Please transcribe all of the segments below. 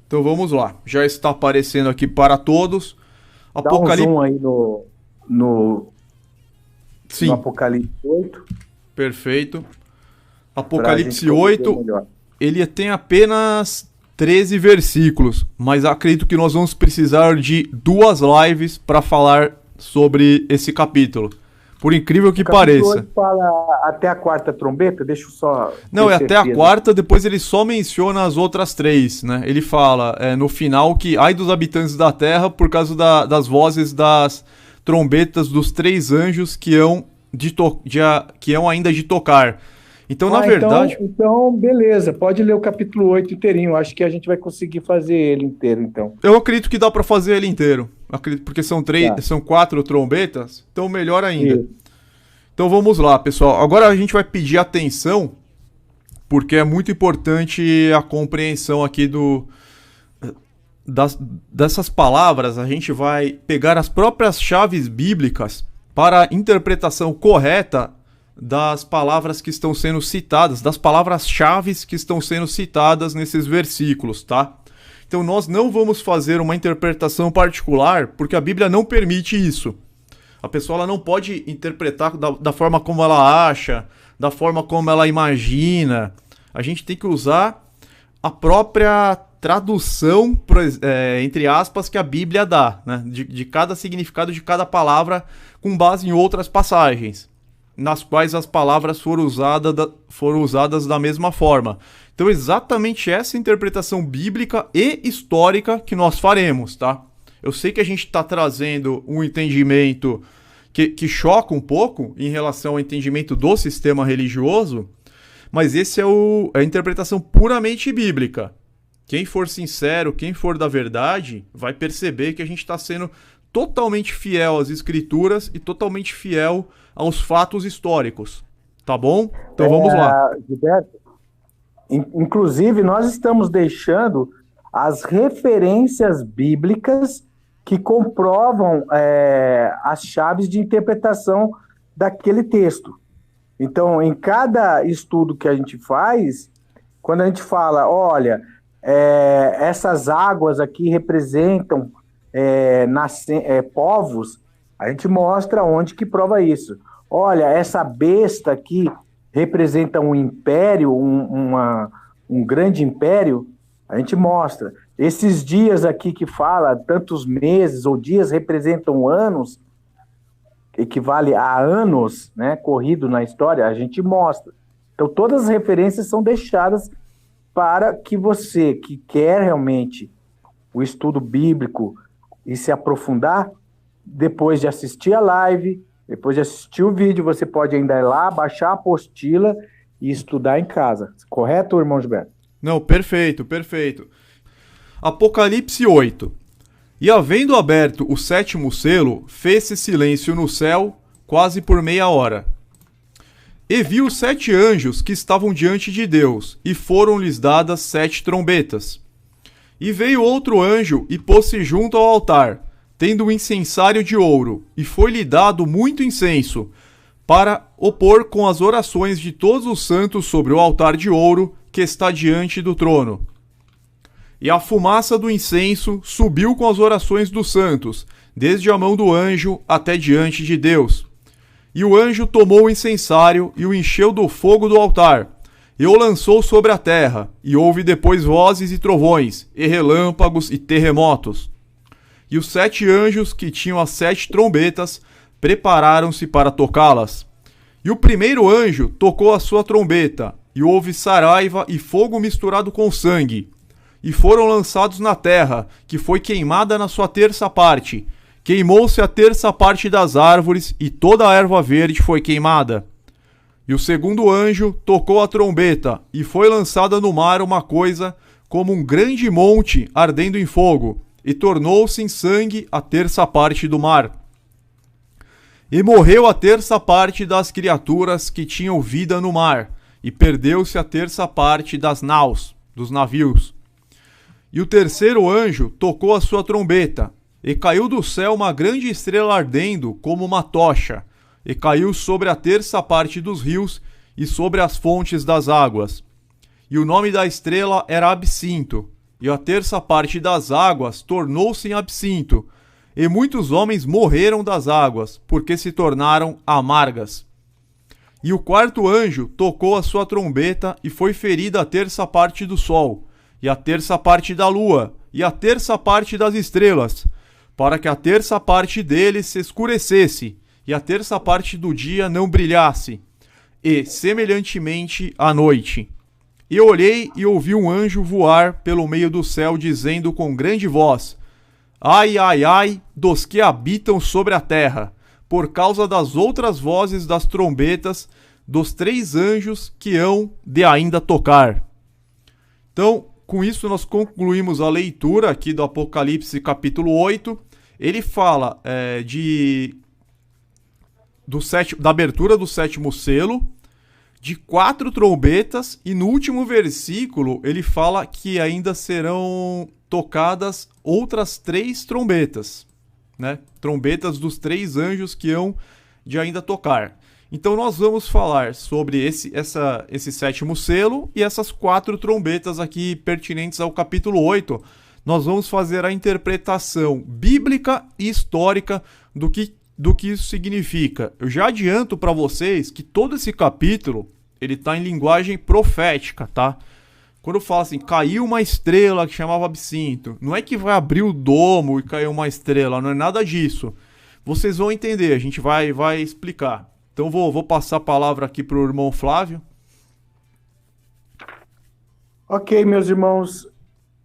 Então vamos lá. Já está aparecendo aqui para todos. Dá um Apocalipse. zoom aí no Sim, Apocalipse 8, perfeito. para a gente Apocalipse poder ver 8, melhor. ele tem apenas 13 versículos, mas acredito que nós vamos precisar de 2 lives para falar sobre esse capítulo. Por incrível que O capítulo pareça. 8 fala até a quarta trombeta, deixa eu só Não, ter é até a certeza. quarta, depois ele só menciona as outras 3, né? Ele fala no final que ai dos habitantes da terra por causa das vozes das trombetas dos 3 anjos que hão ainda de tocar. Então, na verdade... Então, beleza, pode ler o capítulo 8 inteirinho, acho que a gente vai conseguir fazer ele inteiro, então. Eu acredito que dá pra fazer ele inteiro. Acredito, porque Tá. são 4 trombetas, então melhor ainda. Isso. Então vamos lá, pessoal. Agora a gente vai pedir atenção, porque é muito importante a compreensão aqui dessas palavras. A gente vai pegar as próprias chaves bíblicas para a interpretação correta das palavras que estão sendo citadas, das palavras-chave que estão sendo citadas nesses versículos, tá? Então nós não vamos fazer uma interpretação particular, porque a Bíblia não permite isso. A pessoa ela não pode interpretar da forma como ela acha, da forma como ela imagina. A gente tem que usar a própria tradução, entre aspas, que a Bíblia dá, né? De cada significado de cada palavra, com base em outras passagens, nas quais as palavras foram usadas da mesma forma. Então, exatamente essa interpretação bíblica e histórica que nós faremos, tá? Eu sei que a gente está trazendo um entendimento que choca um pouco em relação ao entendimento do sistema religioso, mas esse é a interpretação puramente bíblica. Quem for sincero, quem for da verdade, vai perceber que a gente está sendo totalmente fiel às escrituras e totalmente fiel aos fatos históricos. Tá bom? Então vamos lá. Gilberto, inclusive, nós estamos deixando as referências bíblicas que comprovam as chaves de interpretação daquele texto. Então, em cada estudo que a gente faz, quando a gente fala, olha, essas águas aqui representam povos, a gente mostra onde que prova isso. Olha, essa besta aqui representa um império, um grande império, a gente mostra. Esses dias aqui que fala, tantos meses ou dias representam anos, equivale a anos, né, corrido na história, a gente mostra. Então, todas as referências são deixadas para que você, que quer realmente o estudo bíblico e se aprofundar, depois de assistir a live, depois de assistir o vídeo, você pode ainda ir lá, baixar a apostila e estudar em casa. Correto, irmão Gilberto? Não, perfeito, perfeito. Apocalipse 8. E havendo aberto o 7º selo, fez-se silêncio no céu, quase por meia hora. E viu 7 anjos que estavam diante de Deus, e foram-lhes dadas 7 trombetas. E veio outro anjo e pôs-se junto ao altar, tendo um incensário de ouro, e foi-lhe dado muito incenso, para opor com as orações de todos os santos sobre o altar de ouro que está diante do trono. E a fumaça do incenso subiu com as orações dos santos, desde a mão do anjo até diante de Deus. E o anjo tomou o incensário e o encheu do fogo do altar, e o lançou sobre a terra, e houve depois vozes e trovões, e relâmpagos e terremotos. E os 7 anjos que tinham as 7 trombetas prepararam-se para tocá-las. E o primeiro anjo tocou a sua trombeta, e houve saraiva e fogo misturado com sangue. E foram lançados na terra, que foi queimada na sua terça parte. Queimou-se a terça parte das árvores, e toda a erva verde foi queimada. E o segundo anjo tocou a trombeta, e foi lançada no mar uma coisa como um grande monte ardendo em fogo, e tornou-se em sangue a terça parte do mar. E morreu a terça parte das criaturas que tinham vida no mar, e perdeu-se a terça parte das naus, dos navios. E o terceiro anjo tocou a sua trombeta, e caiu do céu uma grande estrela ardendo como uma tocha, e caiu sobre a terça parte dos rios e sobre as fontes das águas. E o nome da estrela era Absinto, e a terça parte das águas tornou-se em absinto, e muitos homens morreram das águas, porque se tornaram amargas. E o quarto anjo tocou a sua trombeta, e foi ferida a terça parte do sol, e a terça parte da lua, e a terça parte das estrelas, para que a terça parte deles se escurecesse, e a terça parte do dia não brilhasse, e, semelhantemente, à noite. E eu olhei e ouvi um anjo voar pelo meio do céu, dizendo com grande voz: Ai, ai, ai, dos que habitam sobre a terra, por causa das outras vozes das trombetas dos 3 anjos que hão de ainda tocar. Então, com isso nós concluímos a leitura aqui do Apocalipse capítulo 8. Ele fala da abertura do 7º selo, de 4 trombetas, e no último versículo ele fala que ainda serão tocadas outras 3 trombetas, né? Trombetas dos 3 anjos que hão de ainda tocar. Então nós vamos falar sobre esse 7º selo e essas 4 trombetas aqui pertinentes ao capítulo 8. Nós vamos fazer a interpretação bíblica e histórica do que isso significa. Eu já adianto para vocês que todo esse capítulo ele está em linguagem profética, tá? Quando eu falo assim, caiu uma estrela que chamava absinto, não é que vai abrir o domo e caiu uma estrela, não é nada disso. Vocês vão entender, a gente vai explicar. Então vou passar a palavra aqui para o irmão Flávio. Ok, meus irmãos.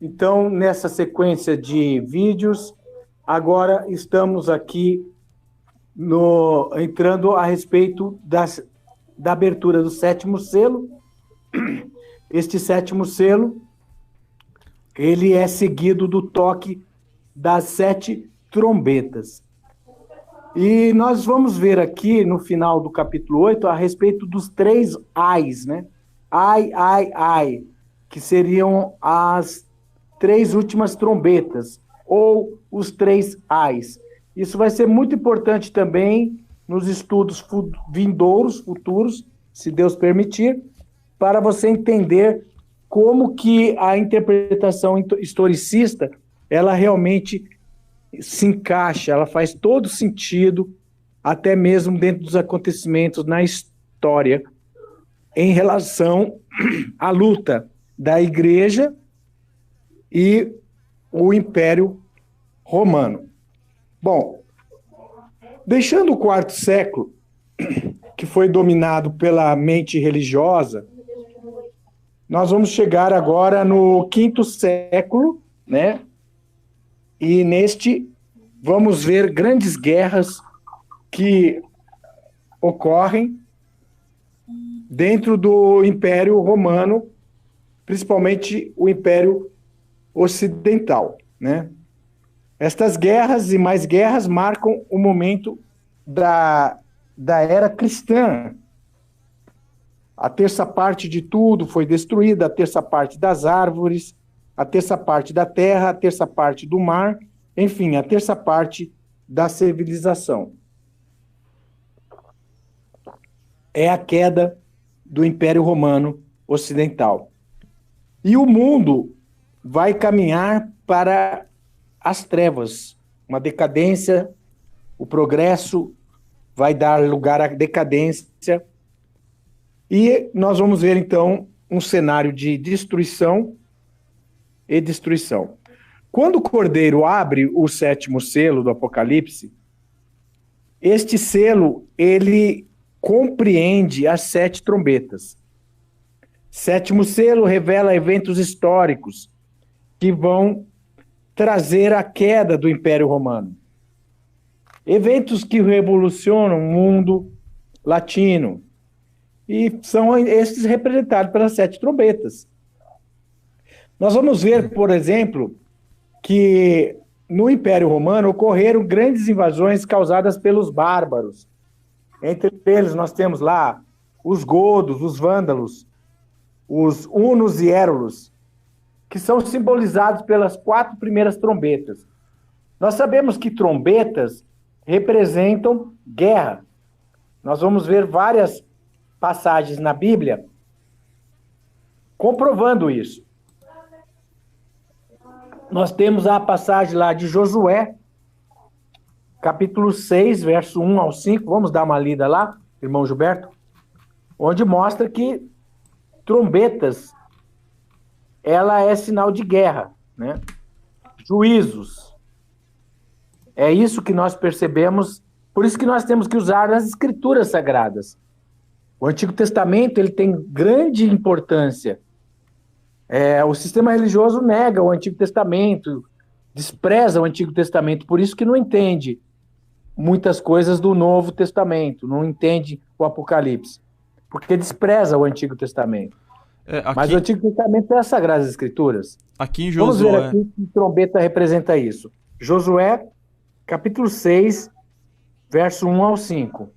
Então, nessa sequência de vídeos, agora estamos aqui entrando a respeito da abertura do 7º selo. Este 7º selo, ele é seguido do toque das 7 trombetas. E nós vamos ver aqui no final do capítulo 8 a respeito dos 3 ais, né? Ai, ai, ai, que seriam as 3 últimas trombetas, ou os 3 ais. Isso vai ser muito importante também nos estudos futuros, se Deus permitir, para você entender como que a interpretação historicista, ela realmente se encaixa, ela faz todo sentido, até mesmo dentro dos acontecimentos na história, em relação à luta da Igreja e o Império Romano. Bom, deixando o 4º século, que foi dominado pela mente religiosa, nós vamos chegar agora no 5º século, né? E neste vamos ver grandes guerras que ocorrem dentro do Império Romano, principalmente o Império Ocidental, né? Estas guerras e mais guerras marcam o momento da era cristã. A terça parte de tudo foi destruída, a terça parte das árvores, a terça parte da terra, a terça parte do mar, enfim, a terça parte da civilização. É a queda do Império Romano Ocidental. E o mundo vai caminhar para as trevas, uma decadência, o progresso vai dar lugar à decadência, e nós vamos ver, então, um cenário de destruição e destruição. Quando o Cordeiro abre o 7º selo do Apocalipse, este selo, ele compreende as 7 trombetas. 7º selo revela eventos históricos que vão trazer a queda do Império Romano. Eventos que revolucionam o mundo latino. E são esses representados pelas 7 trombetas. Nós vamos ver, por exemplo, que no Império Romano ocorreram grandes invasões causadas pelos bárbaros. Entre eles nós temos lá os godos, os vândalos, os hunos e érulos, que são simbolizados pelas 4 primeiras trombetas. Nós sabemos que trombetas representam guerra. Nós vamos ver várias passagens na Bíblia comprovando isso. nós temos a passagem lá de Josué, capítulo 6, verso 1 ao 5. Vamos dar uma lida lá, irmão Gilberto? Onde mostra que trombetas, ela é sinal de guerra, né? Juízos. É isso que nós percebemos, por isso que nós temos que usar as escrituras sagradas. O Antigo Testamento, ele tem grande importância. O sistema religioso nega o Antigo Testamento, despreza o Antigo Testamento, por isso que não entende muitas coisas do Novo Testamento, não entende o Apocalipse, porque despreza o Antigo Testamento. Mas o Antigo Testamento é as Sagradas Escrituras. Aqui em Josué... Vamos ver aqui que trombeta representa isso. Josué, capítulo 6, verso 1 ao 5.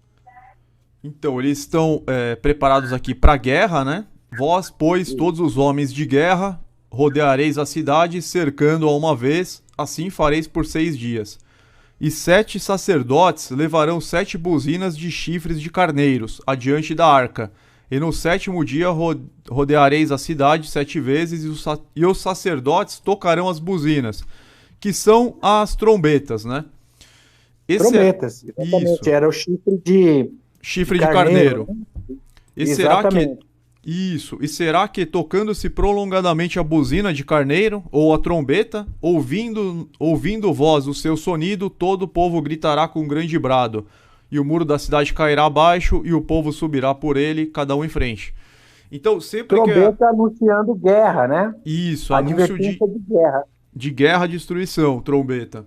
Então, eles estão preparados aqui para a guerra, né? Vós, pois, todos os homens de guerra, rodeareis a cidade, cercando-a uma vez, assim fareis por 6 dias. E 7 sacerdotes levarão 7 buzinas de chifres de carneiros, adiante da arca. E no 7º dia rodeareis a cidade 7 vezes, e os sacerdotes tocarão as buzinas, que são as trombetas, né? Trombetas, exatamente. Isso. Era o chifre de carneiro. Né? Exatamente. E será que tocando-se prolongadamente a buzina de carneiro, ou a trombeta, ouvindo voz o seu sonido, todo o povo gritará com um grande brado, e o muro da cidade cairá abaixo, e o povo subirá por ele, cada um em frente. Então, sempre trombeta anunciando guerra, né? Isso, anúncio de guerra. De guerra, destruição, trombeta.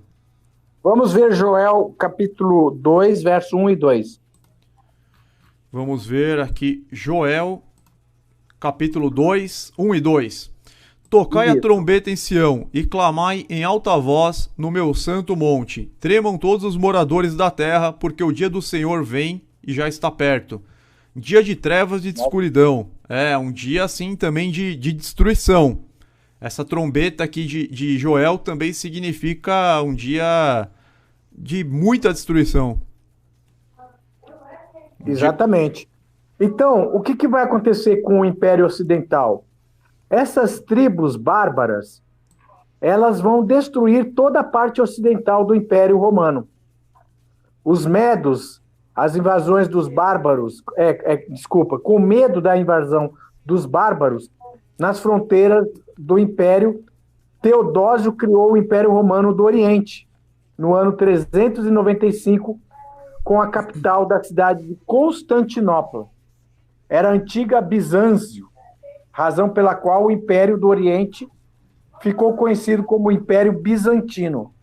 Vamos ver Joel, capítulo 2, verso 1 e 2. Vamos ver aqui, Joel... capítulo 2, 1 e 2. Tocai a trombeta em Sião, e clamai em alta voz no meu santo monte. Tremam todos os moradores da terra, porque o dia do Senhor vem e já está perto. Dia de trevas e de escuridão. Um dia assim também de destruição. Essa trombeta aqui de Joel também significa um dia de muita destruição. Exatamente. Então, o que vai acontecer com o Império Ocidental? Essas tribos bárbaras, elas vão destruir toda a parte ocidental do Império Romano. Os medos, as invasões dos bárbaros, com medo da invasão dos bárbaros, nas fronteiras do Império, Teodósio criou o Império Romano do Oriente, no ano 395, com a capital da cidade de Constantinopla. Era a antiga Bizâncio, razão pela qual o Império do Oriente ficou conhecido como Império Bizantino.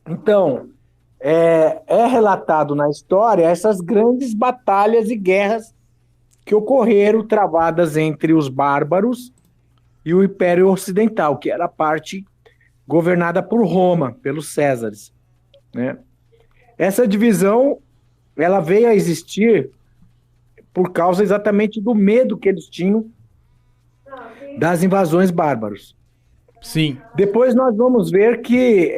Então, é relatado na história essas grandes batalhas e guerras que ocorreram travadas entre os bárbaros e o Império Ocidental, que era a parte governada por Roma, pelos Césares, né? Essa divisão, ela veio a existir por causa exatamente do medo que eles tinham das invasões bárbaras. Sim. Depois nós vamos ver que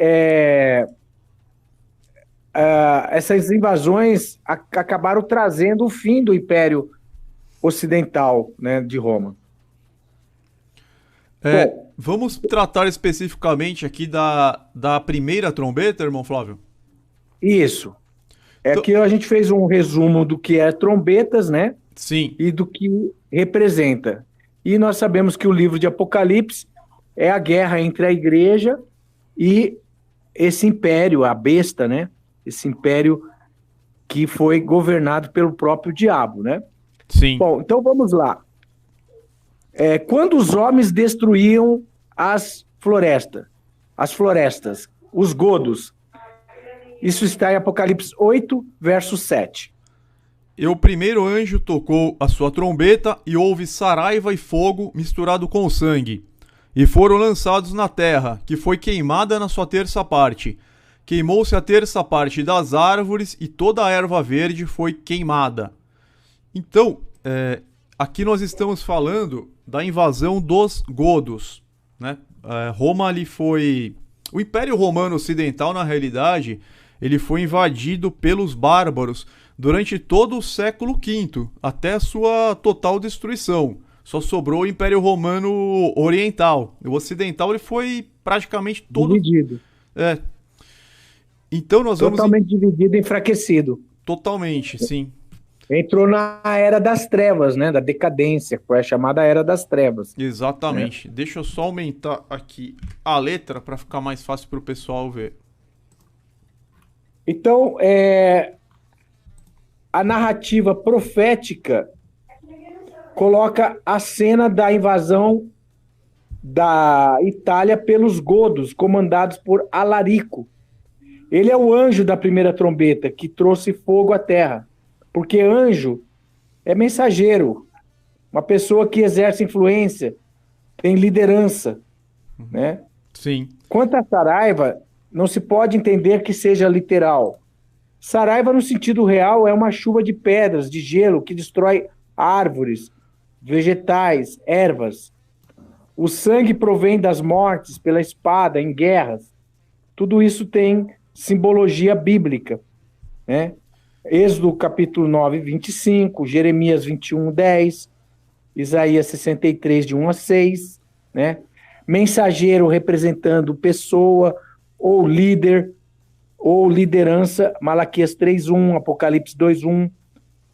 essas invasões acabaram trazendo o fim do Império Ocidental, né, de Roma. Bom, vamos tratar especificamente aqui da primeira trombeta, irmão Flávio? Isso. Aqui a gente fez um resumo do que é trombetas, né? Sim. E do que representa. E nós sabemos que o livro de Apocalipse é a guerra entre a igreja e esse império, a besta, né? Esse império que foi governado pelo próprio diabo, né? Sim. Bom, então vamos lá. Quando os homens destruíam as florestas, os godos, isso está em Apocalipse 8, verso 7. E o primeiro anjo tocou a sua trombeta, e houve saraiva e fogo misturado com sangue. E foram lançados na terra, que foi queimada na sua terça parte. Queimou-se a terça parte das árvores, e toda a erva verde foi queimada. Então, aqui nós estamos falando da invasão dos godos, né? Roma ali foi... O Império Romano Ocidental, na realidade, ele foi invadido pelos bárbaros durante todo o século V, até a sua total destruição. Só sobrou o Império Romano Oriental. O Ocidental ele foi praticamente todo... Dividido. É. Então nós vamos... Totalmente dividido e enfraquecido. Totalmente, sim. Entrou na Era das Trevas, né? Da decadência, que foi a chamada Era das Trevas. Exatamente. Deixa eu só aumentar aqui a letra para ficar mais fácil para o pessoal ver. Então, a narrativa profética coloca a cena da invasão da Itália pelos godos, comandados por Alarico. Ele é o anjo da primeira trombeta, que trouxe fogo à terra. Porque anjo é mensageiro, uma pessoa que exerce influência, tem liderança, né? Sim. Quanto a Saraiva, não se pode entender que seja literal. Saraiva, no sentido real, é uma chuva de pedras, de gelo, que destrói árvores, vegetais, ervas. O sangue provém das mortes pela espada em guerras. Tudo isso tem simbologia bíblica, né? Êxodo capítulo 9, 25, Jeremias 21, 10, Isaías 63, de 1 a 6, né? Mensageiro representando pessoa ou líder ou liderança, Malaquias 3:1, Apocalipse 2:1,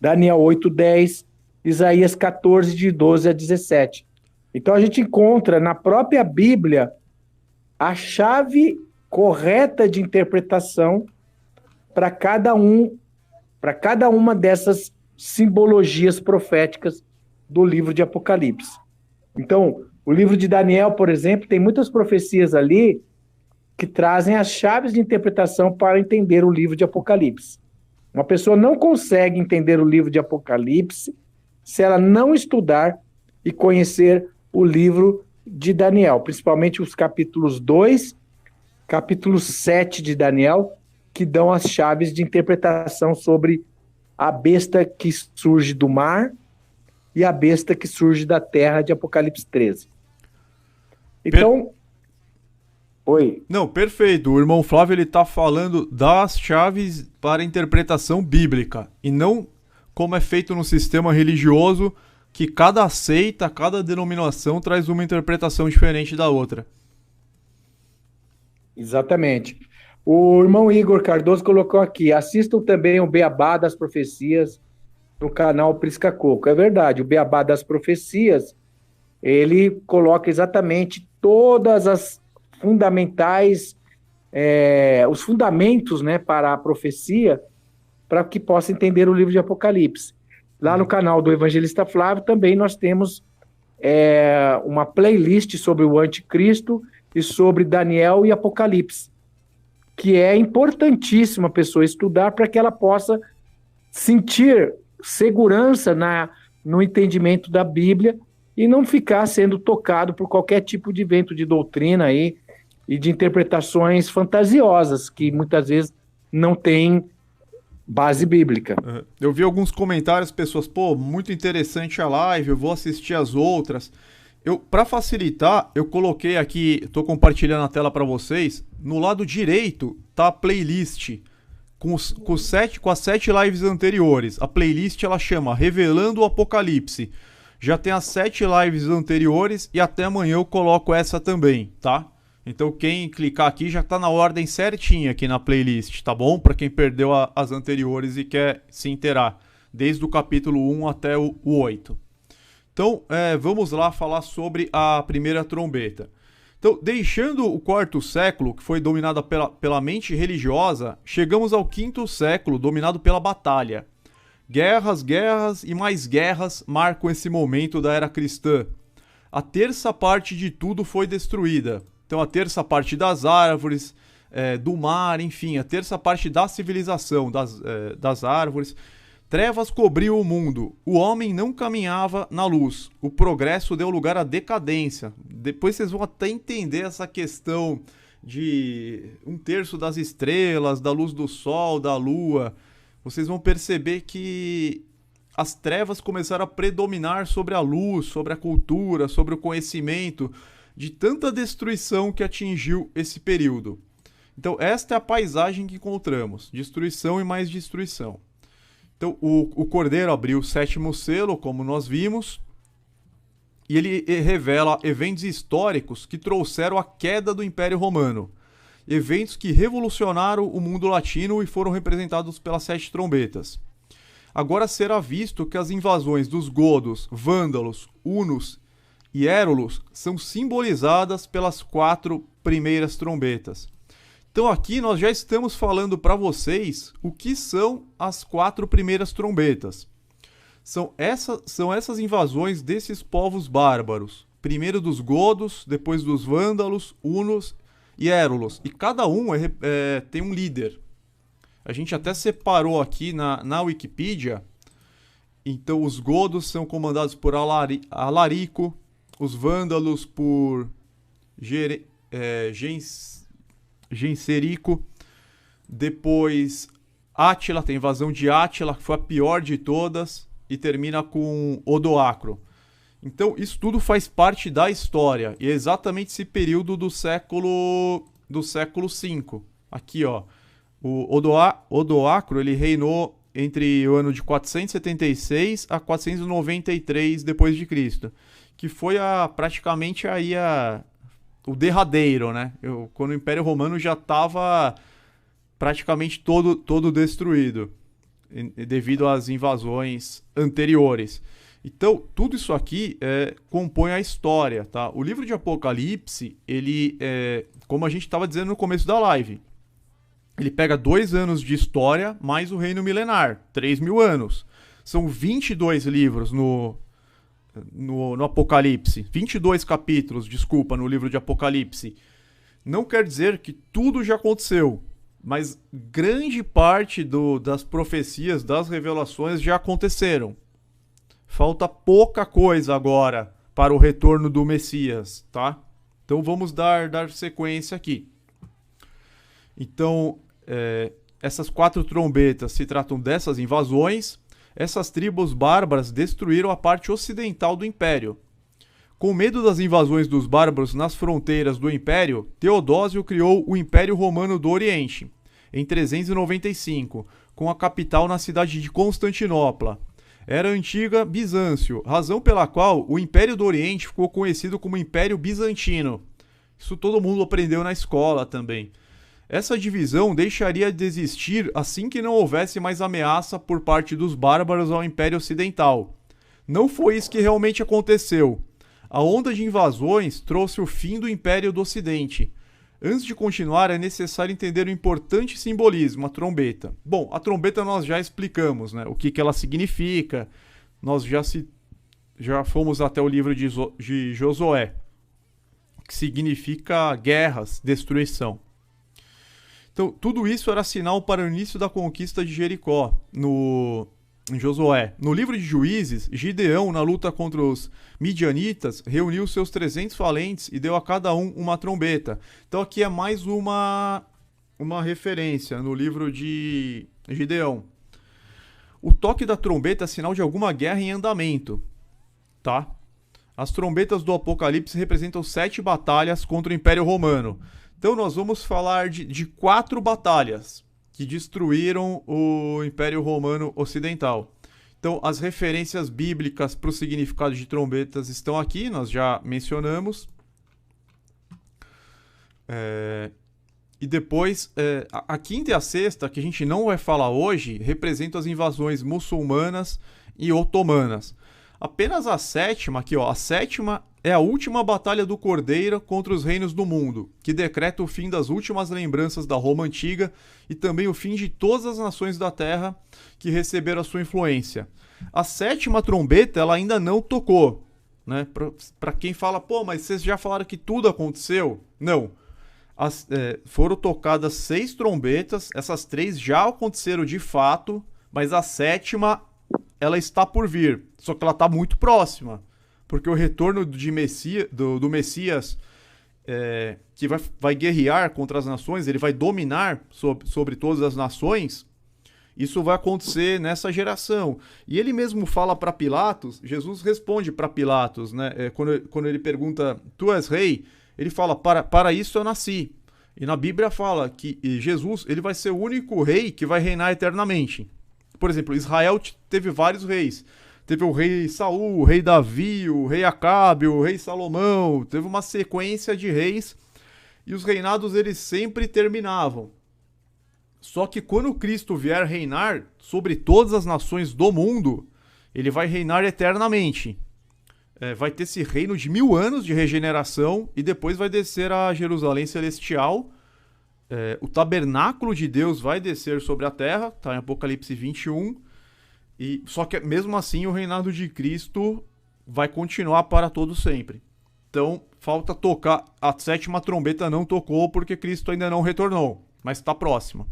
Daniel 8:10, Isaías 14, de 12 a 17. Então a gente encontra na própria Bíblia a chave correta de interpretação para cada uma dessas simbologias proféticas do livro de Apocalipse. Então, o livro de Daniel, por exemplo, tem muitas profecias ali que trazem as chaves de interpretação para entender o livro de Apocalipse. Uma pessoa não consegue entender o livro de Apocalipse se ela não estudar e conhecer o livro de Daniel, principalmente os capítulos 2, capítulo 7 de Daniel, que dão as chaves de interpretação sobre a besta que surge do mar e a besta que surge da terra de Apocalipse 13. Então... Oi. Não, perfeito. O irmão Flávio ele tá falando das chaves para a interpretação bíblica e não como é feito no sistema religioso que cada seita, cada denominação traz uma interpretação diferente da outra. Exatamente. O irmão Igor Cardoso colocou aqui, assistam também o Beabá das Profecias no canal Prisca Coco. É verdade, o Beabá das Profecias, ele coloca exatamente todas as fundamentais, os fundamentos, né, para a profecia, para que possa entender o livro de Apocalipse. Lá no canal do Evangelista Flávio também nós temos uma playlist sobre o Anticristo e sobre Daniel e Apocalipse, que é importantíssimo a pessoa estudar para que ela possa sentir segurança no entendimento da Bíblia e não ficar sendo tocado por qualquer tipo de vento de doutrina aí e de interpretações fantasiosas que muitas vezes não têm base bíblica. Eu vi alguns comentários, pessoas, muito interessante a live, eu vou assistir as outras. Para facilitar, eu coloquei aqui, estou compartilhando a tela para vocês, no lado direito tá a playlist com as 7 lives anteriores. A playlist ela chama Revelando o Apocalipse. Já tem as 7 lives anteriores e até amanhã eu coloco essa também, tá? Então quem clicar aqui já tá na ordem certinha aqui na playlist, tá bom? Para quem perdeu as anteriores e quer se inteirar, desde o capítulo 1 até o 8. Então, vamos lá falar sobre a primeira trombeta. Então, deixando o 4º século, que foi dominado pela mente religiosa, chegamos ao 5º século, dominado pela batalha. Guerras, guerras e mais guerras marcam esse momento da era cristã. A terça parte de tudo foi destruída. Então, a terça parte das árvores, do mar, enfim, a terça parte da civilização, das árvores. Trevas cobriam o mundo, o homem não caminhava na luz, o progresso deu lugar à decadência. Depois vocês vão até entender essa questão de 1/3 das estrelas, da luz do sol, da lua. Vocês vão perceber que as trevas começaram a predominar sobre a luz, sobre a cultura, sobre o conhecimento, de tanta destruição que atingiu esse período. Então esta é a paisagem que encontramos, destruição e mais destruição. Então, o Cordeiro abriu o 7º selo, como nós vimos. e ele revela eventos históricos que trouxeram a queda do Império Romano. Eventos que revolucionaram o mundo latino e foram representados pelas 7 trombetas. Agora será visto que as invasões dos godos, vândalos, hunos e érulos são simbolizadas pelas 4 primeiras trombetas. Então aqui nós já estamos falando para vocês o que são as 4 primeiras trombetas. São essas invasões desses povos bárbaros. Primeiro dos godos, depois dos vândalos, hunos e érulos. E cada um tem um líder. A gente até separou aqui na Wikipedia. Então os godos são comandados por Alarico, os vândalos por Genserico. Depois Átila, tem a invasão de Átila, que foi a pior de todas, e termina com Odoacro. Então isso tudo faz parte da história, e é exatamente esse período do século V. Aqui, ó, o Odoacro, ele reinou entre o ano de 476 a 493 depois de Cristo, que foi praticamente aí o derradeiro, né? Quando o Império Romano já estava praticamente todo destruído, devido às invasões anteriores. Então, tudo isso aqui compõe a história, tá? O livro de Apocalipse, ele, como a gente estava dizendo no começo da live, ele pega 2 anos de história mais o reino milenar, 3.000 anos. São 22 livros no Apocalipse, 22 capítulos, desculpa, no livro de Apocalipse. Não quer dizer que tudo já aconteceu, mas grande parte das profecias, das revelações já aconteceram. Falta pouca coisa agora para o retorno do Messias, tá? Então vamos dar sequência aqui. Então, essas 4 trombetas se tratam dessas invasões. Essas tribos bárbaras destruíram a parte ocidental do Império. Com medo das invasões dos bárbaros nas fronteiras do Império, Teodósio criou o Império Romano do Oriente, em 395, com a capital na cidade de Constantinopla. Era a antiga Bizâncio, razão pela qual o Império do Oriente ficou conhecido como Império Bizantino. Isso todo mundo aprendeu na escola também. Essa divisão deixaria de existir assim que não houvesse mais ameaça por parte dos bárbaros ao Império Ocidental. Não foi isso que realmente aconteceu. A onda de invasões trouxe o fim do Império do Ocidente. Antes de continuar, é necessário entender o importante simbolismo, a trombeta. Bom, a trombeta nós já explicamos, né? O que ela significa. Nós já fomos até o livro de Josué, que significa guerras, destruição. Então, tudo isso era sinal para o início da conquista de Jericó, em Josué. No livro de Juízes, Gideão, na luta contra os midianitas, reuniu seus 300 valentes e deu a cada um uma trombeta. Então aqui é mais uma referência no livro de Gideão. O toque da trombeta é sinal de alguma guerra em andamento, tá? As trombetas do Apocalipse representam 7 batalhas contra o Império Romano. Então nós vamos falar de 4 batalhas que destruíram o Império Romano Ocidental. Então, as referências bíblicas para o significado de trombetas estão aqui, nós já mencionamos. E depois, a quinta e a sexta, que a gente não vai falar hoje, representam as invasões muçulmanas e otomanas. Apenas a sétima, aqui ó, a sétima é a última batalha do Cordeiro contra os reinos do mundo, que decreta o fim das últimas lembranças da Roma Antiga e também o fim de todas as nações da Terra que receberam a sua influência. A sétima trombeta ela ainda não tocou, né? Para quem fala, pô, mas vocês já falaram que tudo aconteceu? Não. Foram tocadas 6 trombetas, essas 3 já aconteceram de fato, mas a sétima ela está por vir, só que ela está muito próxima. Porque o retorno do Messias, que vai guerrear contra as nações, ele vai dominar sobre todas as nações, isso vai acontecer nessa geração. E ele mesmo fala para Pilatos, Jesus responde para Pilatos, né? Quando ele pergunta, tu és rei? Ele fala, para isso eu nasci. E na Bíblia fala que Jesus ele vai ser o único rei que vai reinar eternamente. Por exemplo, Israel teve vários reis. Teve o rei Saul, o rei Davi, o rei Acabe, o rei Salomão. Teve uma sequência de reis e os reinados eles sempre terminavam. Só que quando Cristo vier reinar sobre todas as nações do mundo, ele vai reinar eternamente. Vai ter esse reino de 1000 anos de regeneração e depois vai descer a Jerusalém Celestial. O tabernáculo de Deus vai descer sobre a terra, está em Apocalipse 21. Só que mesmo assim o reinado de Cristo vai continuar para todo sempre. Então falta tocar, a 7ª trombeta não tocou porque Cristo ainda não retornou, mas está próxima.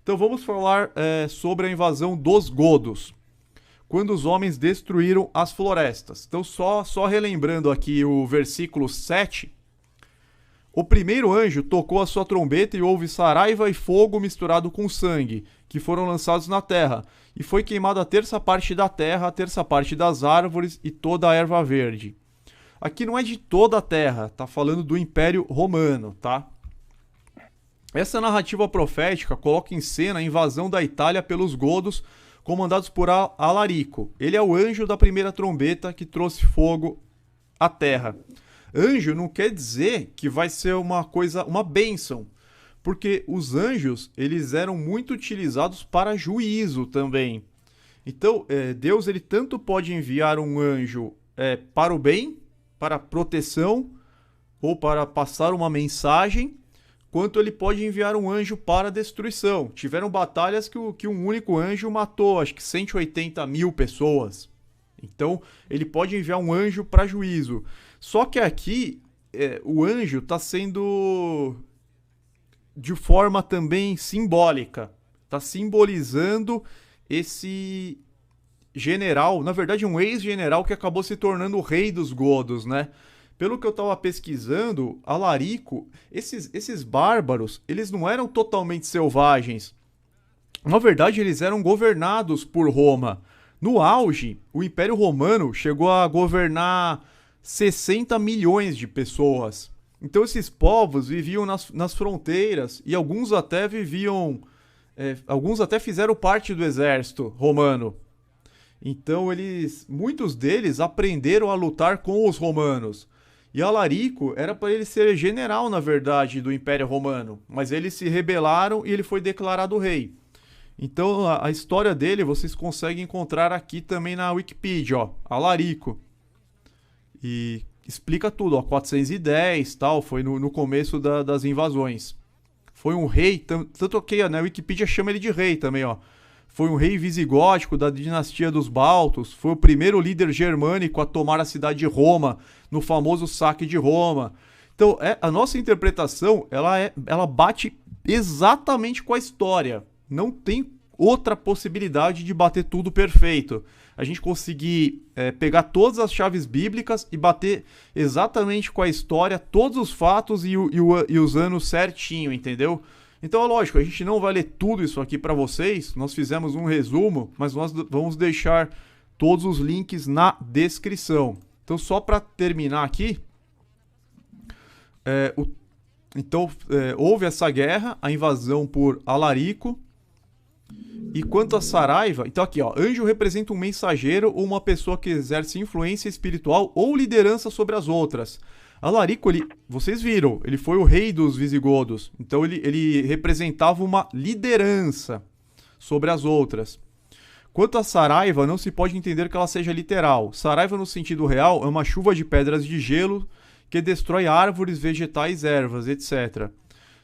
Então vamos falar sobre a invasão dos godos, quando os homens destruíram as florestas. Então só relembrando aqui o versículo 7, o primeiro anjo tocou a sua trombeta e houve saraiva e fogo misturado com sangue, que foram lançados na terra, e foi queimada a terça parte da terra, a terça parte das árvores e toda a erva verde. Aqui não é de toda a terra, tá falando do Império Romano, tá? Essa narrativa profética coloca em cena a invasão da Itália pelos godos, comandados por Alarico. Ele é o anjo da primeira trombeta que trouxe fogo à terra. Anjo não quer dizer que vai ser uma bênção, porque os anjos eles eram muito utilizados para juízo também. Então, Deus ele tanto pode enviar um anjo para o bem, para proteção, ou para passar uma mensagem, quanto ele pode enviar um anjo para destruição. Tiveram batalhas que um único anjo matou, acho que 180 mil pessoas. Então, ele pode enviar um anjo para juízo. Só que aqui, o anjo está sendo de forma também simbólica. Está simbolizando esse general, na verdade um ex-general que acabou se tornando o rei dos godos, né? Pelo que eu estava pesquisando, Alarico, esses bárbaros, eles não eram totalmente selvagens. Na verdade, eles eram governados por Roma. No auge, o Império Romano chegou a governar 60 milhões de pessoas. Então esses povos viviam nas fronteiras e alguns até fizeram parte do exército romano. Então muitos deles aprenderam a lutar com os romanos. E Alarico era para ele ser general, na verdade, do Império Romano, mas eles se rebelaram e ele foi declarado rei. Então a história dele vocês conseguem encontrar aqui também na Wikipedia, ó, Alarico. E explica tudo, ó, 410 tal, foi no começo das invasões. Foi um rei, tanto que na Wikipedia chama ele de rei também, ó. Foi um rei visigótico da dinastia dos Baltos, foi o primeiro líder germânico a tomar a cidade de Roma, no famoso saque de Roma. Então, a nossa interpretação, ela bate exatamente com a história. Não tem outra possibilidade de bater tudo perfeito. A gente conseguir pegar todas as chaves bíblicas e bater exatamente com a história, todos os fatos e os anos certinho, entendeu? Então, é lógico, a gente não vai ler tudo isso aqui para vocês, nós fizemos um resumo, mas nós vamos deixar todos os links na descrição. Então, só para terminar aqui, houve essa guerra, a invasão por Alarico. E quanto a Saraiva, então aqui, ó, anjo representa um mensageiro ou uma pessoa que exerce influência espiritual ou liderança sobre as outras. Alarico, vocês viram, ele foi o rei dos visigodos, então ele representava uma liderança sobre as outras. Quanto a Saraiva, não se pode entender que ela seja literal. Saraiva, no sentido real, é uma chuva de pedras de gelo que destrói árvores, vegetais, ervas, etc.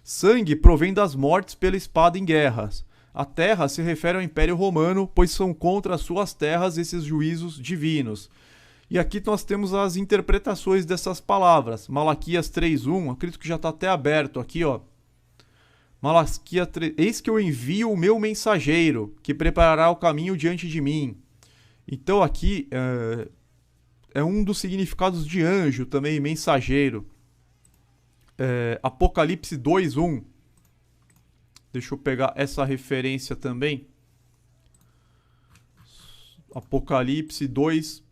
Sangue provém das mortes pela espada em guerras. A terra se refere ao Império Romano, pois são contra as suas terras esses juízos divinos. E aqui nós temos as interpretações dessas palavras. Malaquias 3:1, acredito que já está até aberto aqui, ó. Malaquias 3, eis que eu envio o meu mensageiro, que preparará o caminho diante de mim. Então aqui é um dos significados de anjo também, mensageiro. Apocalipse 2:1. Deixa eu pegar essa referência também. Apocalipse 2.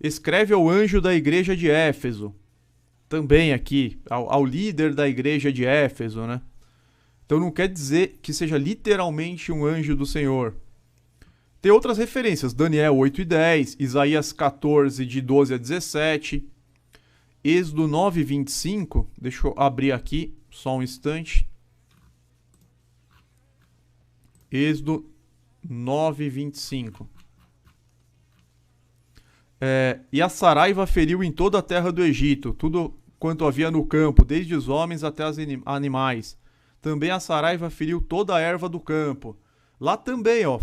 Escreve ao anjo da igreja de Éfeso. Também aqui, ao líder da igreja de Éfeso, né? Então não quer dizer que seja literalmente um anjo do Senhor. Tem outras referências, Daniel 8 e 10, Isaías 14, de 12 a 17, Êxodo 9, 25, deixa eu abrir aqui, só um instante. Êxodo 9, 25. E a saraiva feriu em toda a terra do Egito, tudo quanto havia no campo, desde os homens até os animais. Também a saraiva feriu toda a erva do campo. Lá também, ó,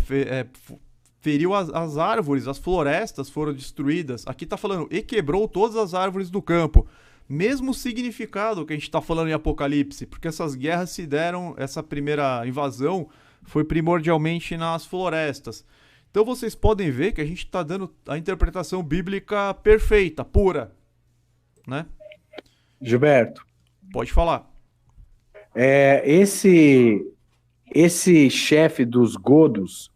feriu as árvores, as florestas foram destruídas. Aqui está falando, e quebrou todas as árvores do campo. Mesmo significado que a gente está falando em Apocalipse, porque essas guerras se deram, essa primeira invasão foi primordialmente nas florestas. Então vocês podem ver que a gente está dando a interpretação bíblica perfeita, pura, né? Gilberto, Pode falar. esse chefe dos godos,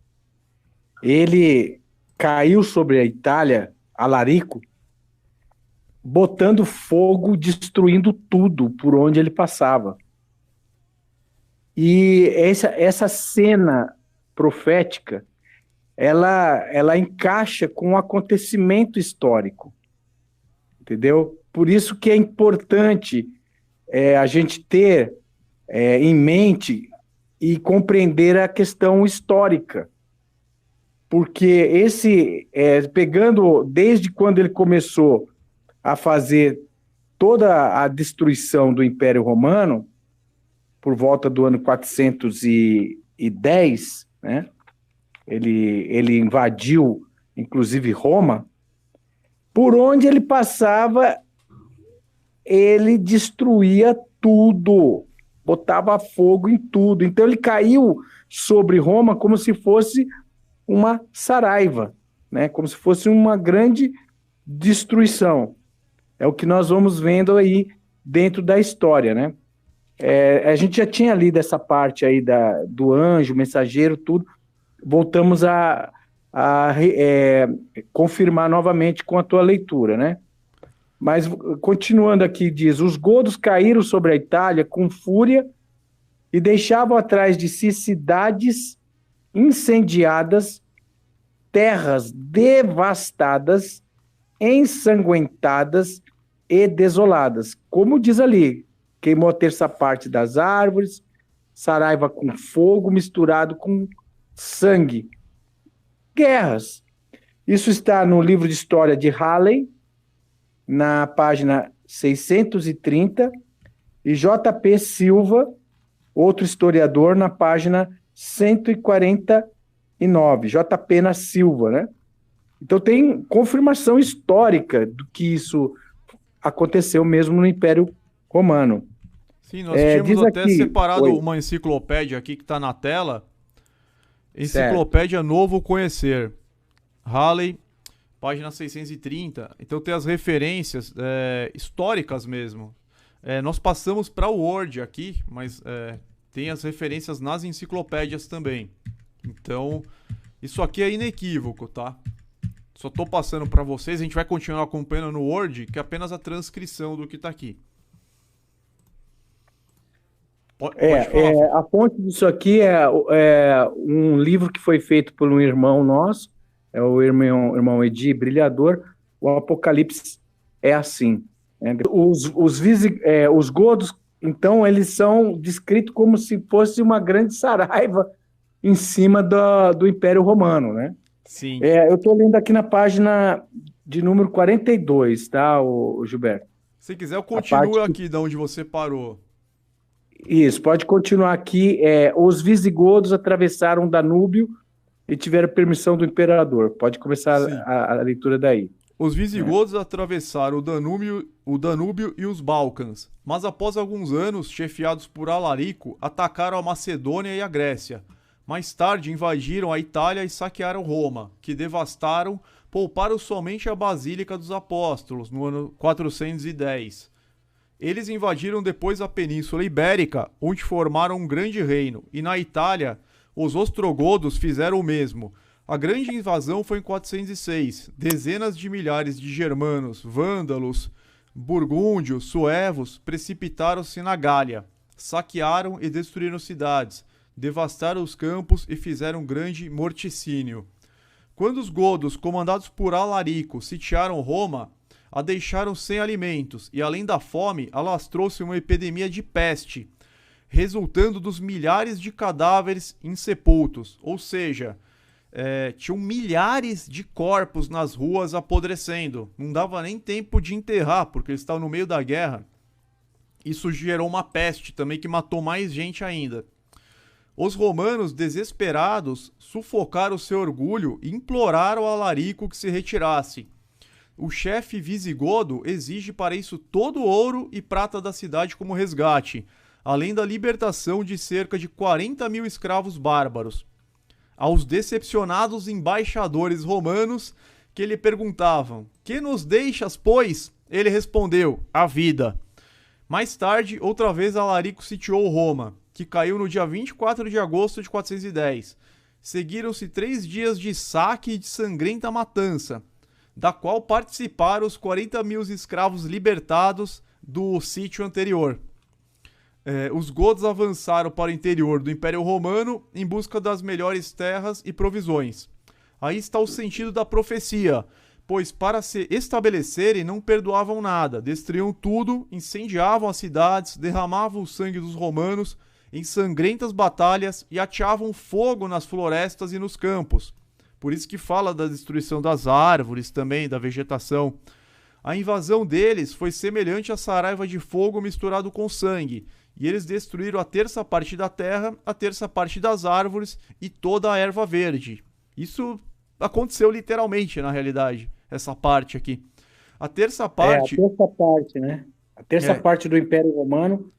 ele caiu sobre a Itália, Alarico, botando fogo, destruindo tudo por onde ele passava. E essa cena profética, ela encaixa com um acontecimento histórico, entendeu? Por isso que é importante a gente ter em mente e compreender a questão histórica, porque pegando desde quando ele começou a fazer toda a destruição do Império Romano, por volta do ano 410, né? Ele invadiu, inclusive, Roma. Por onde ele passava, ele destruía tudo, botava fogo em tudo. Então ele caiu sobre Roma como se fosse uma saraiva, né? Como se fosse uma grande destruição. É o que nós vamos vendo aí dentro da história, né? A gente já tinha lido essa parte aí do anjo, mensageiro, tudo. Voltamos a confirmar novamente com a tua leitura, né? Mas, continuando aqui, diz, os godos caíram sobre a Itália com fúria e deixavam atrás de si cidades incendiadas, terras devastadas, ensanguentadas e desoladas. Como diz ali, queimou a terça parte das árvores, saraiva com fogo misturado com sangue. Guerras. Isso está no livro de história de Halley, na página 630, e J.P. Silva, outro historiador, na página 149. J.P. na Silva, né? Então tem confirmação histórica do que isso aconteceu mesmo no Império Romano. Sim, nós tínhamos até aqui, separado uma enciclopédia aqui que está na tela. Enciclopédia Novo Conhecer. Halley, página 630. Então tem as referências históricas mesmo. Nós passamos para o Word aqui, mas tem as referências nas enciclopédias também. Então, isso aqui é inequívoco, tá? Só estou passando para vocês. A gente vai continuar acompanhando no Word, que é apenas a transcrição do que está aqui. Pode falar. A fonte disso aqui é um livro que foi feito por um irmão nosso, é o irmão Edi, Brilhador. O Apocalipse é assim. Né? Os godos, então, eles são descritos como se fosse uma grande saraiva em cima do Império Romano, né? Sim. Eu estou lendo aqui na página de número 42, tá, o Gilberto? Se quiser, eu continuo aqui de onde você parou. Isso, pode continuar aqui. Os visigodos atravessaram o Danúbio e tiveram permissão do imperador. Pode começar a leitura daí. Os visigodos atravessaram o Danúbio e os Balcãs, mas após alguns anos, chefiados por Alarico, atacaram a Macedônia e a Grécia. Mais tarde invadiram a Itália e saquearam Roma, que devastaram, pouparam somente a Basílica dos Apóstolos, no ano 410. Eles invadiram depois a Península Ibérica, onde formaram um grande reino, e na Itália, os ostrogodos fizeram o mesmo. A grande invasão foi em 406. Dezenas de milhares de germanos, vândalos, burgúndios, suevos precipitaram-se na Gália, saquearam e destruíram cidades, devastaram os campos e fizeram um grande morticínio. Quando os godos, comandados por Alarico, sitiaram Roma, a deixaram sem alimentos e, além da fome, alastrou-se uma epidemia de peste, resultando dos milhares de cadáveres insepultos, ou seja, tinham milhares de corpos nas ruas apodrecendo. Não dava nem tempo de enterrar, porque eles estavam no meio da guerra. Isso gerou uma peste também que matou mais gente ainda. Os romanos, desesperados, sufocaram seu orgulho e imploraram a Alarico que se retirasse. O chefe visigodo exige para isso todo o ouro e prata da cidade como resgate, além da libertação de cerca de 40 mil escravos bárbaros. Aos decepcionados embaixadores romanos que lhe perguntavam: "Que nos deixas, pois?", ele respondeu: "A vida". Mais tarde, outra vez Alarico sitiou Roma, que caiu no dia 24 de agosto de 410. Seguiram-se 3 dias de saque e de sangrenta matança, da qual participaram os 40 mil escravos libertados do sítio anterior. Os godos avançaram para o interior do Império Romano em busca das melhores terras e provisões. Aí está o sentido da profecia, pois para se estabelecerem não perdoavam nada, destruíam tudo, incendiavam as cidades, derramavam o sangue dos romanos em sangrentas batalhas e ateavam fogo nas florestas e nos campos. Por isso que fala da destruição das árvores também, da vegetação. A invasão deles foi semelhante a saraiva de fogo misturado com sangue, e eles destruíram a terça parte da terra, a terça parte das árvores e toda a erva verde. Isso aconteceu literalmente, na realidade, essa parte aqui. A terça parte... a terça parte, né? A terça parte do Império Romano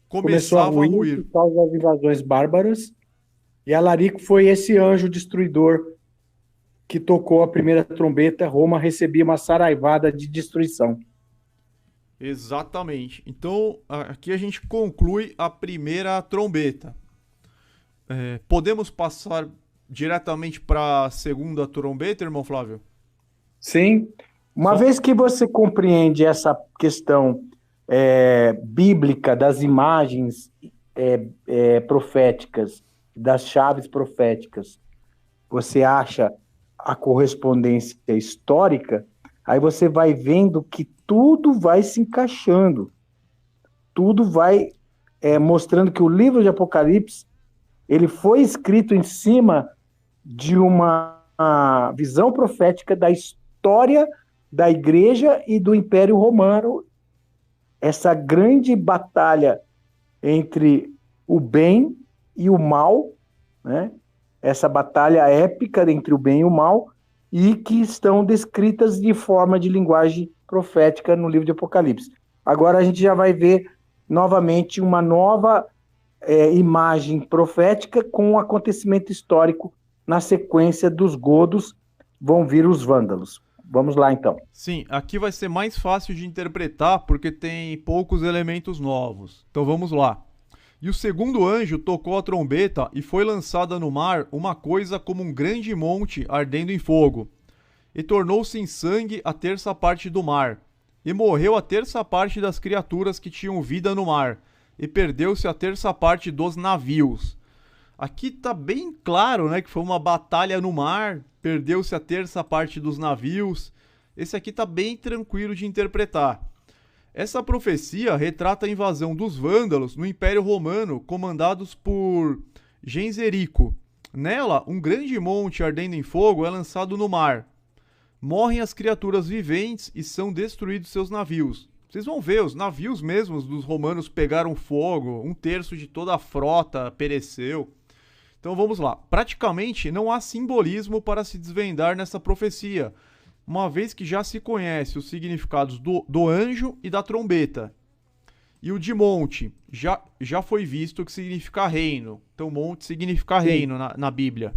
começou a ruir por causa das invasões bárbaras, e Alarico foi esse anjo destruidor que tocou a primeira trombeta. Roma recebia uma saraivada de destruição. Exatamente. Então, aqui a gente conclui a primeira trombeta. Podemos passar diretamente para a segunda trombeta, irmão Flávio? Sim. Uma vez que você compreende essa questão bíblica das imagens proféticas, das chaves proféticas, você acha a correspondência histórica, aí você vai vendo que tudo vai se encaixando, tudo vai mostrando que o livro de Apocalipse ele foi escrito em cima de uma visão profética da história da igreja e do Império Romano, essa grande batalha entre o bem e o mal, né? Essa batalha épica entre o bem e o mal, e que estão descritas de forma de linguagem profética no livro de Apocalipse. Agora a gente já vai ver novamente uma nova imagem profética com um acontecimento histórico. Na sequência dos godos vão vir os vândalos. Vamos lá, então. Sim, aqui vai ser mais fácil de interpretar porque tem poucos elementos novos. Então vamos lá. E o segundo anjo tocou a trombeta e foi lançada no mar uma coisa como um grande monte ardendo em fogo. E tornou-se em sangue a terça parte do mar. E morreu a terça parte das criaturas que tinham vida no mar. E perdeu-se a terça parte dos navios. Aqui está bem claro, né, que foi uma batalha no mar. Perdeu-se a terça parte dos navios. Esse aqui está bem tranquilo de interpretar. Essa profecia retrata a invasão dos vândalos no Império Romano, comandados por Genserico. Nela, um grande monte ardendo em fogo é lançado no mar. Morrem as criaturas viventes e são destruídos seus navios. Vocês vão ver, os navios mesmos dos romanos pegaram fogo, 1/3 de toda a frota pereceu. Então vamos lá. Praticamente não há simbolismo para se desvendar nessa profecia, uma vez que já se conhece os significados do anjo e da trombeta. E o de monte já foi visto que significa reino. Então monte significa reino na Bíblia.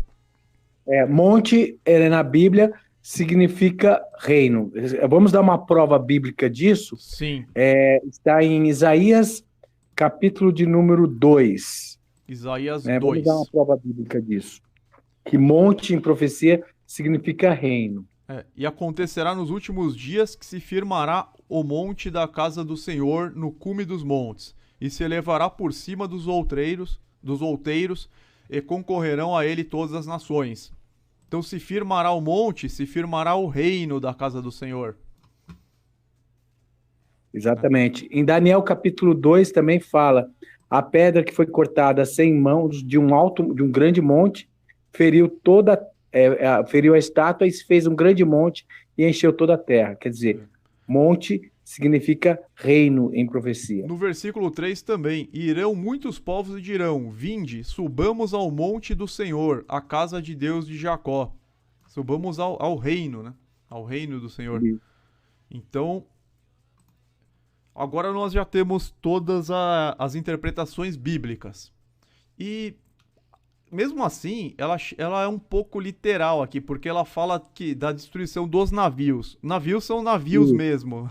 Monte na Bíblia significa reino. Vamos dar uma prova bíblica disso? Sim. Está em Isaías, capítulo de número 2. Isaías 2. Vamos dar uma prova bíblica disso. Que monte em profecia significa reino. E acontecerá nos últimos dias que se firmará o monte da casa do Senhor no cume dos montes, e se elevará por cima dos outeiros, e concorrerão a ele todas as nações. Então se firmará o monte, se firmará o reino da casa do Senhor. Exatamente. Em Daniel capítulo 2 também fala: a pedra que foi cortada sem mãos de um grande monte, feriu a estátua e fez um grande monte e encheu toda a terra. Quer dizer, monte significa reino em profecia. No versículo 3 também, irão muitos povos e dirão, vinde, subamos ao monte do Senhor, à casa de Deus de Jacó. Subamos ao reino, né? Ao reino do Senhor. Então, agora nós já temos todas as interpretações bíblicas. E, mesmo assim, ela é um pouco literal aqui, porque ela fala da destruição dos navios. Navios são navios mesmo.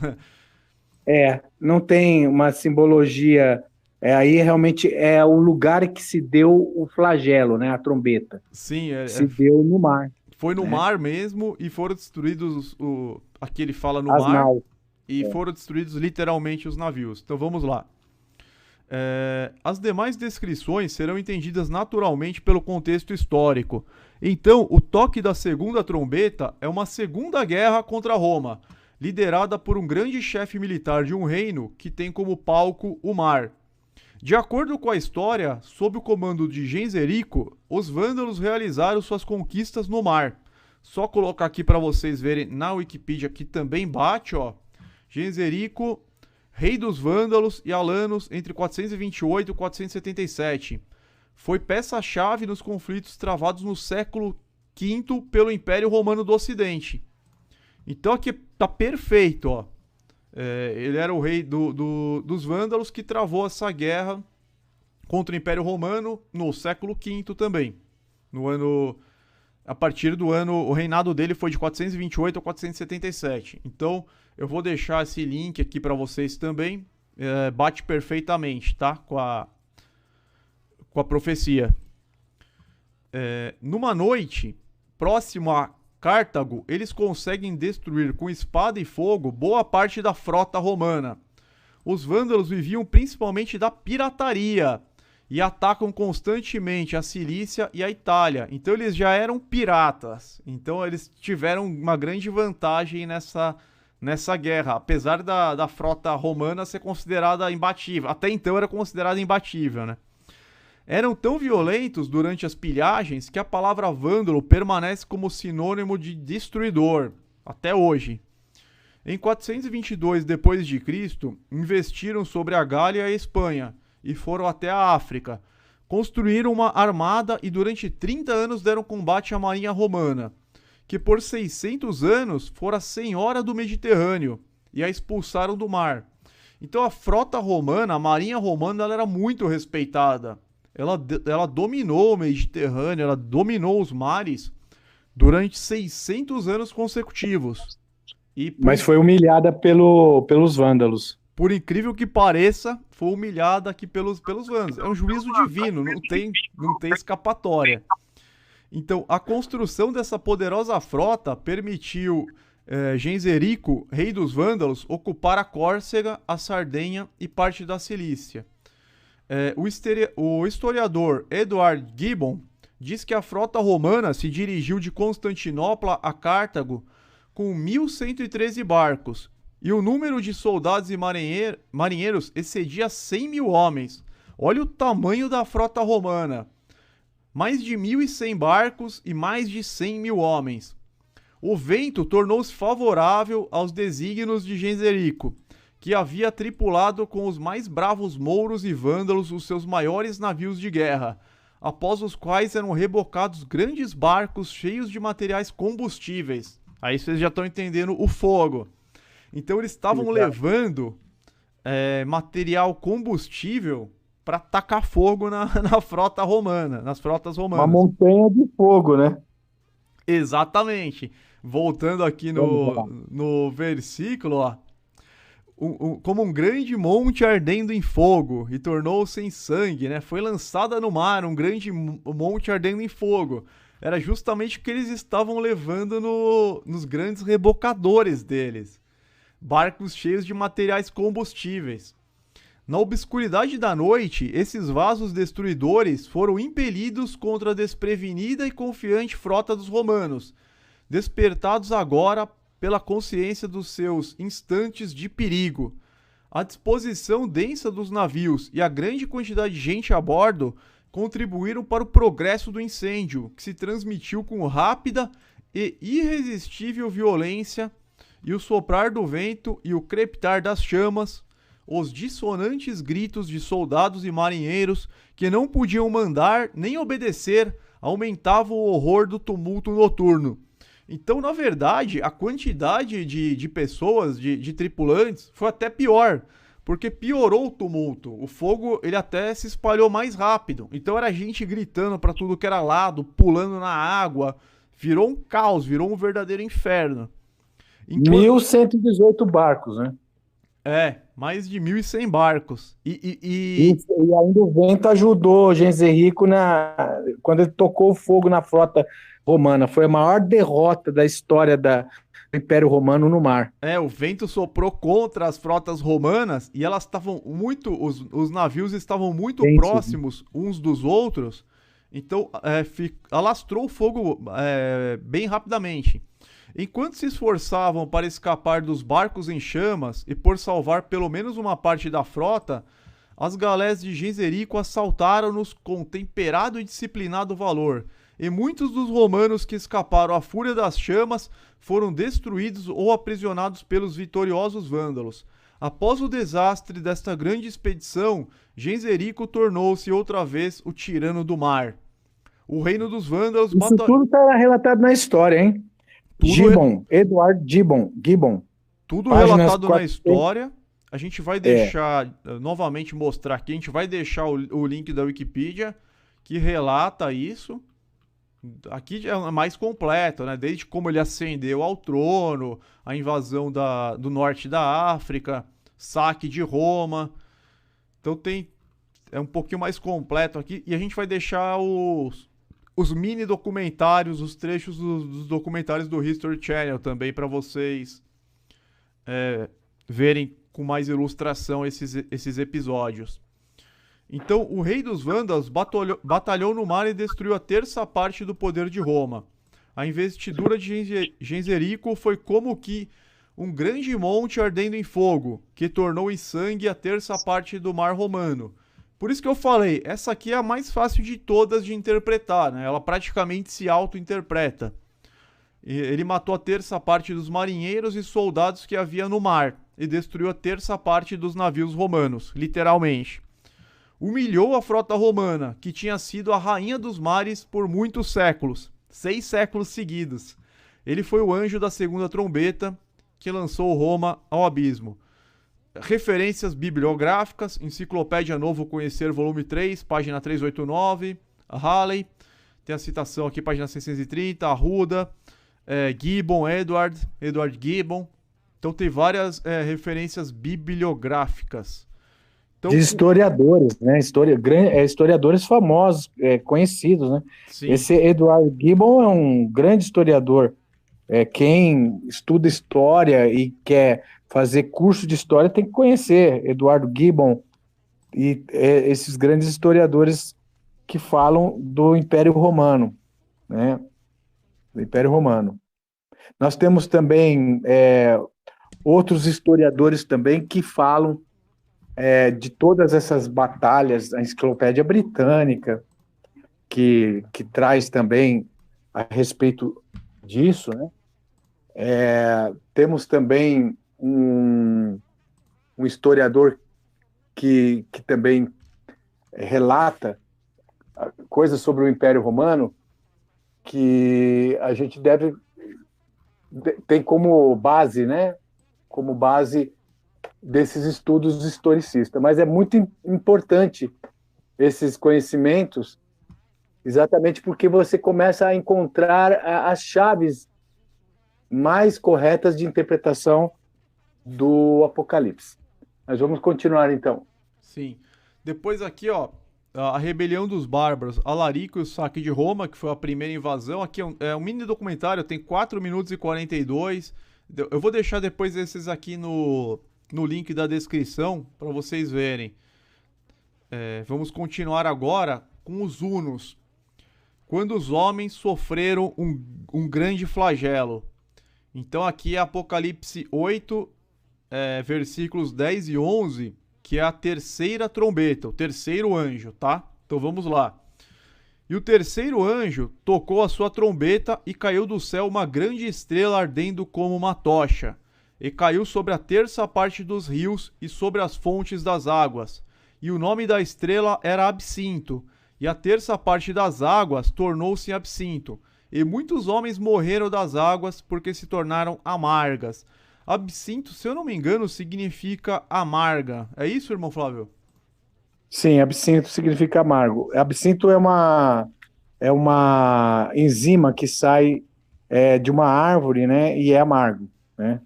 Não tem uma simbologia. Aí realmente é o lugar que se deu o flagelo, né? A trombeta. Sim, se deu no mar. Foi no mar mesmo e foram destruídos, aqui ele fala no mar, naus. E foram destruídos literalmente os navios. Então vamos lá. As demais descrições serão entendidas naturalmente pelo contexto histórico. Então, o toque da segunda trombeta é uma segunda guerra contra Roma, liderada por um grande chefe militar de um reino que tem como palco o mar. De acordo com a história, sob o comando de Genserico, os vândalos realizaram suas conquistas no mar. Só colocar aqui para vocês verem na Wikipedia que também bate, ó. Genserico, rei dos vândalos e alanos entre 428 e 477. Foi peça-chave nos conflitos travados no século V pelo Império Romano do Ocidente. Então aqui tá perfeito, ó. Ele era o rei dos vândalos que travou essa guerra contra o Império Romano no século V também. A partir do ano, o reinado dele foi de 428 a 477. Então, eu vou deixar esse link aqui para vocês também. Bate perfeitamente, tá? Com a profecia. Numa noite, próximo a Cartago, eles conseguem destruir com espada e fogo boa parte da frota romana. Os vândalos viviam principalmente da pirataria e atacam constantemente a Cilícia e a Itália. Então eles já eram piratas. Então eles tiveram uma grande vantagem nessa guerra, apesar da frota romana ser considerada imbatível. Até então era considerada imbatível, né? Eram tão violentos durante as pilhagens que a palavra vândalo permanece como sinônimo de destruidor, até hoje. Em 422 d.C., investiram sobre a Gália e a Espanha e foram até a África. Construíram uma armada e durante 30 anos deram combate à marinha romana, que por 600 anos fora senhora do Mediterrâneo e a expulsaram do mar. Então a frota romana, a marinha romana, ela era muito respeitada. Ela dominou o Mediterrâneo, ela dominou os mares durante 600 anos consecutivos. Mas foi humilhada pelos vândalos. Por incrível que pareça, foi humilhada aqui pelos vândalos. É um juízo divino, não tem escapatória. Então, a construção dessa poderosa frota permitiu Genserico, rei dos vândalos, ocupar a Córcega, a Sardenha e parte da Cilícia. O historiador Edward Gibbon diz que a frota romana se dirigiu de Constantinopla a Cartago com 1.113 barcos, e o número de soldados e marinheiros excedia 100 mil homens. Olha o tamanho da frota romana. Mais de 1.100 barcos e mais de 100 mil homens. O vento tornou-se favorável aos desígnios de Genserico, que havia tripulado com os mais bravos mouros e vândalos os seus maiores navios de guerra, após os quais eram rebocados grandes barcos cheios de materiais combustíveis. Aí vocês já estão entendendo o fogo. Então eles estavam levando material combustível para tacar fogo na frota romana, nas frotas romanas. Uma montanha de fogo, né? Exatamente. Voltando aqui no versículo, ó. Como um grande monte ardendo em fogo e tornou-se em sangue, né? Foi lançada no mar um grande monte ardendo em fogo. Era justamente o que eles estavam levando nos grandes rebocadores deles. Barcos cheios de materiais combustíveis. Na obscuridade da noite, esses vasos destruidores foram impelidos contra a desprevenida e confiante frota dos romanos, despertados agora pela consciência dos seus instantes de perigo. A disposição densa dos navios e a grande quantidade de gente a bordo contribuíram para o progresso do incêndio, que se transmitiu com rápida e irresistível violência, e o soprar do vento e o crepitar das chamas, os dissonantes gritos de soldados e marinheiros que não podiam mandar nem obedecer aumentavam o horror do tumulto noturno. Então, na verdade, a quantidade de pessoas, de tripulantes, foi até pior, porque piorou o tumulto. O fogo, ele até se espalhou mais rápido. Então era gente gritando para tudo que era lado, pulando na água. Virou um caos, virou um verdadeiro inferno. 1.118 barcos, né? Mais de 1.100 barcos. E ainda o vento ajudou Genserico quando ele tocou o fogo na frota romana. Foi a maior derrota da história do Império Romano no mar. O vento soprou contra as frotas romanas e elas estavam muito. Os navios estavam muito próximos uns dos outros. Então, alastrou o fogo bem rapidamente. Enquanto se esforçavam para escapar dos barcos em chamas e por salvar pelo menos uma parte da frota, as galés de Genserico assaltaram-nos com temperado e disciplinado valor, e muitos dos romanos que escaparam à fúria das chamas foram destruídos ou aprisionados pelos vitoriosos vândalos. Após o desastre desta grande expedição, Genserico tornou-se outra vez o tirano do mar. O reino dos vândalos... Isso tudo está relatado na história, hein? Edward Gibbon. Tudo relatado na história. A gente vai deixar, novamente mostrar aqui, a gente vai deixar o link da Wikipedia que relata isso. Aqui é mais completo, né? Desde como ele ascendeu ao trono, a invasão do norte da África, saque de Roma. Então é um pouquinho mais completo aqui. E a gente vai deixar os mini documentários, os trechos dos documentários do History Channel também para vocês verem com mais ilustração esses episódios. Então, o rei dos vândalos batalhou no mar e destruiu a terça parte do poder de Roma. A investidura de Genserico foi como que um grande monte ardendo em fogo, que tornou em sangue a terça parte do mar romano. Por isso que eu falei, essa aqui é a mais fácil de todas de interpretar, né? Ela praticamente se auto-interpreta. Ele matou a terça parte dos marinheiros e soldados que havia no mar, e destruiu a terça parte dos navios romanos, literalmente. Humilhou a frota romana, que tinha sido a rainha dos mares por muitos séculos, 6 séculos seguidos. Ele foi o anjo da segunda trombeta, que lançou Roma ao abismo. Referências bibliográficas, Enciclopédia Novo Conhecer, volume 3, página 389, Halley, tem a citação aqui, página 630, Arruda, Gibbon, Edward Gibbon. Então tem várias referências bibliográficas. Então, de historiadores, né? Historiadores famosos, conhecidos, né? Sim. Esse Edward Gibbon é um grande historiador. Quem estuda história e quer fazer curso de história tem que conhecer Edward Gibbon e esses grandes historiadores que falam do Império Romano, né? Do Império Romano. Nós temos também outros historiadores também que falam de todas essas batalhas, a Enciclopédia Britânica, que traz também a respeito disso, né? Temos também um historiador que também relata coisas sobre o Império Romano que a gente tem como base, né? Como base desses estudos historicistas. Mas é muito importante esses conhecimentos, exatamente porque você começa a encontrar as chaves mais corretas de interpretação do Apocalipse. Mas vamos continuar, então. Sim. Depois aqui, a rebelião dos bárbaros, Alarico e o saque de Roma, que foi a primeira invasão. Aqui é um mini documentário, tem 4 minutos e 42. Eu vou deixar depois esses aqui no link da descrição para vocês verem. Vamos continuar agora com os Hunos. Quando os homens sofreram um grande flagelo. Então aqui é Apocalipse 8, versículos 10 e 11, que é a terceira trombeta, o terceiro anjo, tá? Então vamos lá. E o terceiro anjo tocou a sua trombeta e caiu do céu uma grande estrela ardendo como uma tocha, e caiu sobre a terça parte dos rios e sobre as fontes das águas. E o nome da estrela era Absinto, e a terça parte das águas tornou-se absinto, e muitos homens morreram das águas porque se tornaram amargas. Absinto, se eu não me engano, significa amarga. É isso, irmão Flávio? Sim, absinto significa amargo. Absinto é uma enzima que sai de uma árvore, né? E é amargo, né?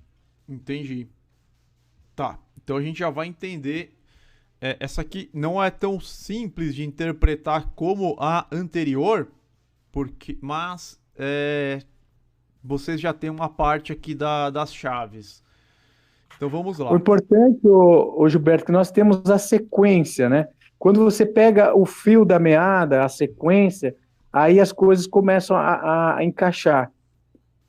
Entendi. Tá, então a gente já vai entender. Essa aqui não é tão simples de interpretar como a anterior, mas vocês já têm uma parte aqui das chaves. Então vamos lá. O importante, ô Gilberto, é que nós temos a sequência, né? Quando você pega o fio da meada, a sequência, aí as coisas começam a encaixar.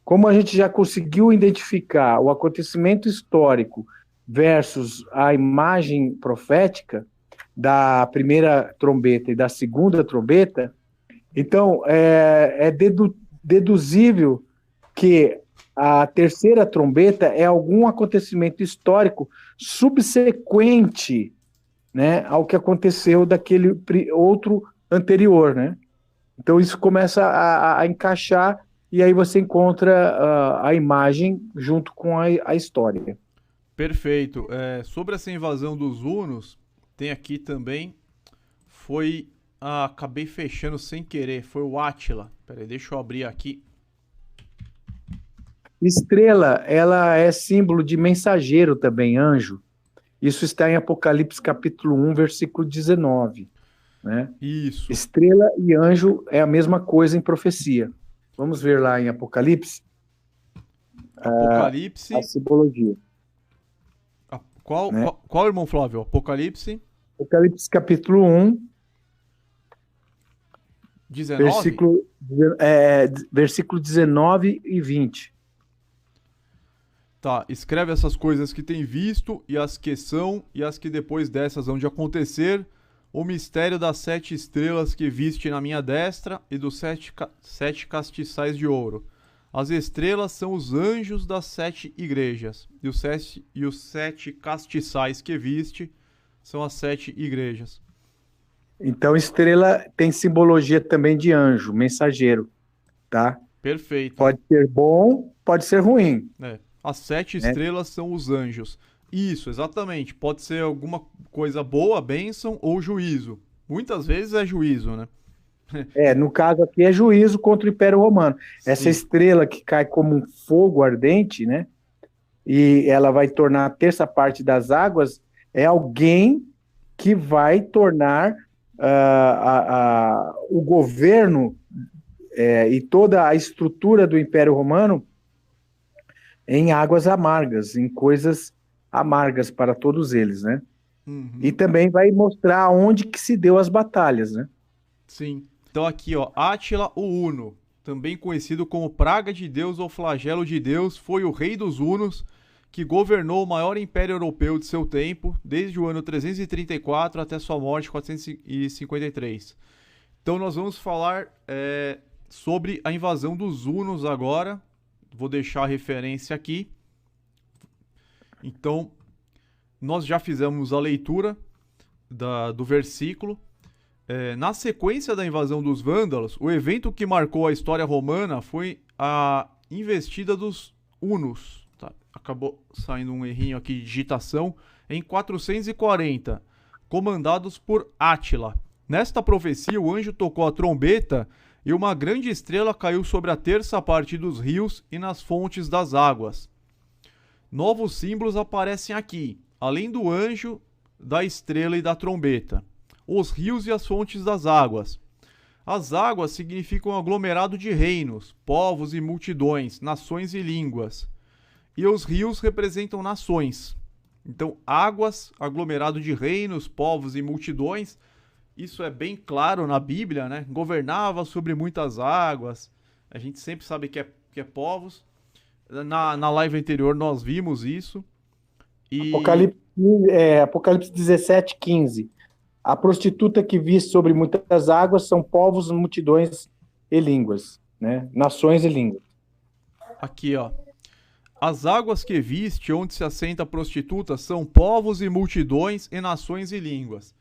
Como a gente já conseguiu identificar o acontecimento histórico versus a imagem profética da primeira trombeta e da segunda trombeta, então é deduzível que a terceira trombeta é algum acontecimento histórico subsequente, né, ao que aconteceu daquele outro anterior, né? Então isso começa a encaixar e aí você encontra a imagem junto com a história. Perfeito. Sobre essa invasão dos Hunos, tem aqui também, acabei fechando sem querer, foi o Átila. Peraí, deixa eu abrir aqui. Estrela, ela é símbolo de mensageiro também, anjo. Isso está em Apocalipse capítulo 1, versículo 19. Né? Isso. Estrela e anjo é a mesma coisa em profecia. Vamos ver lá em Apocalipse. Apocalipse. A simbologia. Qual, irmão Flávio? Apocalipse? Apocalipse capítulo 1. 19? Versículo 19 e 20. Tá, escreve essas coisas que tem visto, e as que são, e as que depois dessas hão de acontecer, o mistério das 7 estrelas que viste na minha destra, e dos 7 castiçais de ouro. As estrelas são os anjos das 7 igrejas, e os 7 castiçais que viste são as 7 igrejas. Então, estrela tem simbologia também de anjo, mensageiro, tá? Perfeito. Pode ser bom, pode ser ruim. As 7 estrelas são os anjos. Isso, exatamente. Pode ser alguma coisa boa, bênção ou juízo. Muitas vezes é juízo, né? No caso aqui é juízo contra o Império Romano. Sim. Essa estrela que cai como um fogo ardente, né? E ela vai tornar a terça parte das águas, é alguém que vai tornar o governo e toda a estrutura do Império Romano em águas amargas, em coisas amargas para todos eles, né? Uhum. E também vai mostrar onde que se deu as batalhas, né? Sim. Então aqui, ó, Átila o Huno, também conhecido como Praga de Deus ou Flagelo de Deus, foi o rei dos Hunos, que governou o maior império europeu de seu tempo, desde o ano 334 até sua morte em 453. Então nós vamos falar sobre a invasão dos Hunos agora. Vou deixar a referência aqui. Então, nós já fizemos a leitura do versículo. Na sequência da invasão dos vândalos, o evento que marcou a história romana foi a investida dos Hunos. Tá, acabou saindo um errinho aqui de digitação. Em 440, comandados por Átila. Nesta profecia, o anjo tocou a trombeta e uma grande estrela caiu sobre a terça parte dos rios e nas fontes das águas. Novos símbolos aparecem aqui, além do anjo, da estrela e da trombeta. Os rios e as fontes das águas. As águas significam um aglomerado de reinos, povos e multidões, nações e línguas. E os rios representam nações. Então, águas, aglomerado de reinos, povos e multidões, isso é bem claro na Bíblia, né? Governava sobre muitas águas, a gente sempre sabe que é povos. Na live anterior nós vimos isso. E Apocalipse 17:15. A prostituta que viste sobre muitas águas são povos, multidões e línguas, né? Nações e línguas. aqui, ó. As águas que viste, onde se assenta a prostituta, são povos e multidões e nações e línguas.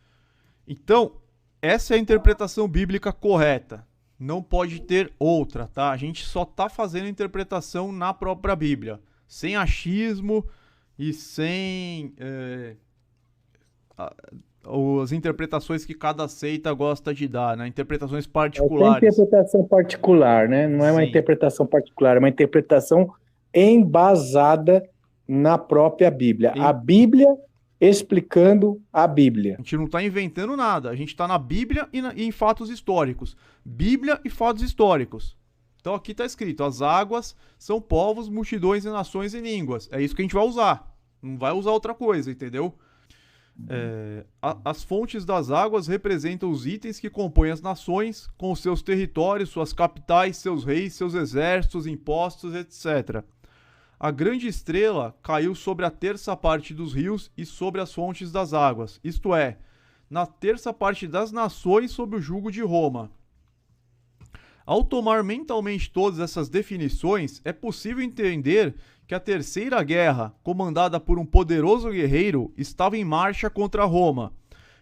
Então, essa é a interpretação bíblica correta. Não pode ter outra, tá? A gente só tá fazendo a interpretação na própria Bíblia. Sem achismo e sem as interpretações que cada seita gosta de dar, né? Interpretações É uma particulares. interpretação particular, né? Não é uma Sim. interpretação particular, é uma interpretação embasada na própria Bíblia. A Bíblia explicando a Bíblia. A gente não está inventando nada. A gente está na Bíblia e em fatos históricos. Bíblia e fatos históricos. Então aqui está escrito: as águas são povos, multidões e nações e línguas. É isso que a gente vai usar. Não vai usar outra coisa, entendeu? As fontes das águas representam os itens que compõem as nações, com seus territórios, suas capitais, seus reis, seus exércitos, impostos, etc. A grande estrela caiu sobre a terça parte dos rios e sobre as fontes das águas, isto é, na terça parte das nações sob o jugo de Roma. Ao tomar mentalmente todas essas definições, é possível entender que a Terceira Guerra, comandada por um poderoso guerreiro, estava em marcha contra Roma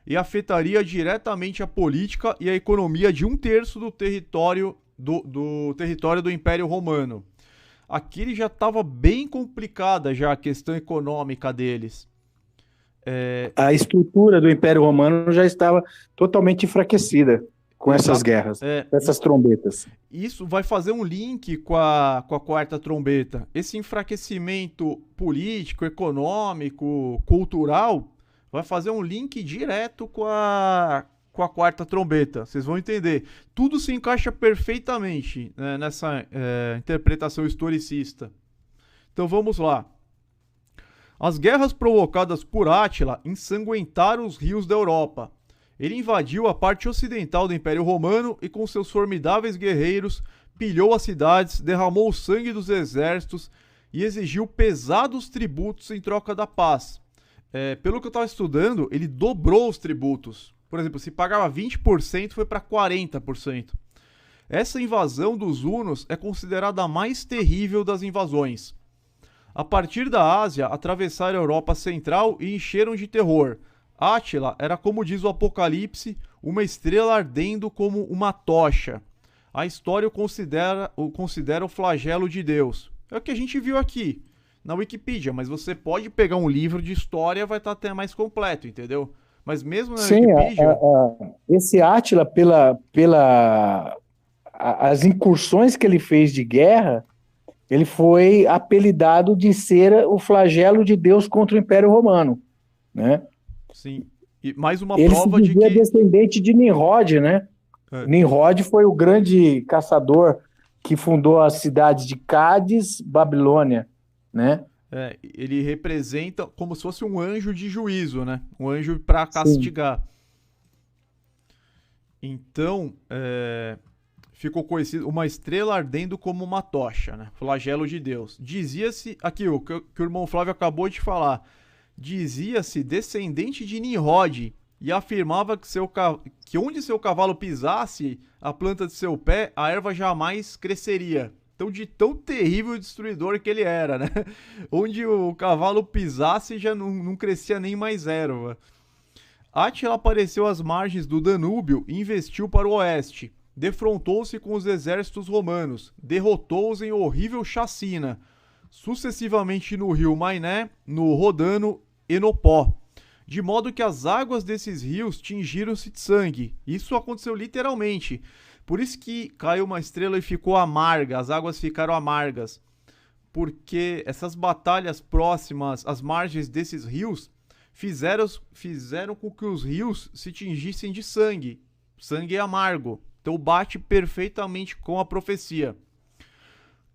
e afetaria diretamente a política e a economia de 1/3 do território do Império Romano. Aqui ele já estava bem complicada já a questão econômica deles. A estrutura do Império Romano já estava totalmente enfraquecida com essas guerras, essas trombetas. Isso vai fazer um link com a quarta trombeta. Esse enfraquecimento político, econômico, cultural, vai fazer um link direto com a quarta trombeta. Vocês vão entender. Tudo se encaixa perfeitamente, né, nessa interpretação historicista. Então vamos lá. As guerras provocadas por Átila ensanguentaram os rios da Europa. Ele invadiu a parte ocidental do Império Romano e com seus formidáveis guerreiros pilhou as cidades, derramou o sangue dos exércitos e exigiu pesados tributos em troca da paz. Pelo que eu estava estudando, ele dobrou os tributos. Por exemplo, se pagava 20%, foi para 40%. Essa invasão dos hunos é considerada a mais terrível das invasões. A partir da Ásia, atravessaram a Europa Central e encheram de terror. Átila era, como diz o Apocalipse, uma estrela ardendo como uma tocha. A história o considera o flagelo de Deus. É o que a gente viu aqui na Wikipedia, mas você pode pegar um livro de história, vai estar até mais completo, entendeu? Mas mesmo na Wikipedia... Esse Átila, as incursões que ele fez de guerra, ele foi apelidado de ser o flagelo de Deus contra o Império Romano, né? Sim, e mais uma ele prova de que... Ele descendente de Nimrod, né? Nimrod foi o grande caçador que fundou a cidade de Cádiz, Babilônia, né? Ele representa como se fosse um anjo de juízo, né? Um anjo para castigar. Sim. Então, ficou conhecido uma estrela ardendo como uma tocha, né? Flagelo de Deus. Dizia-se, aqui o que o irmão Flávio acabou de falar, dizia-se descendente de Nimrod e afirmava que onde seu cavalo pisasse a planta de seu pé, a erva jamais cresceria. Então, de tão terrível e destruidor que ele era, né? Onde o cavalo pisasse já não crescia nem mais erva. Átila apareceu às margens do Danúbio e investiu para o oeste. Defrontou-se com os exércitos romanos, derrotou-os em horrível chacina, sucessivamente no rio Mainé, no Rodano e no Pó, de modo que as águas desses rios tingiram-se de sangue. Isso aconteceu literalmente. Por isso que caiu uma estrela e ficou amarga, as águas ficaram amargas, porque essas batalhas próximas às margens desses rios fizeram com que os rios se tingissem de sangue. Sangue amargo. Então bate perfeitamente com a profecia.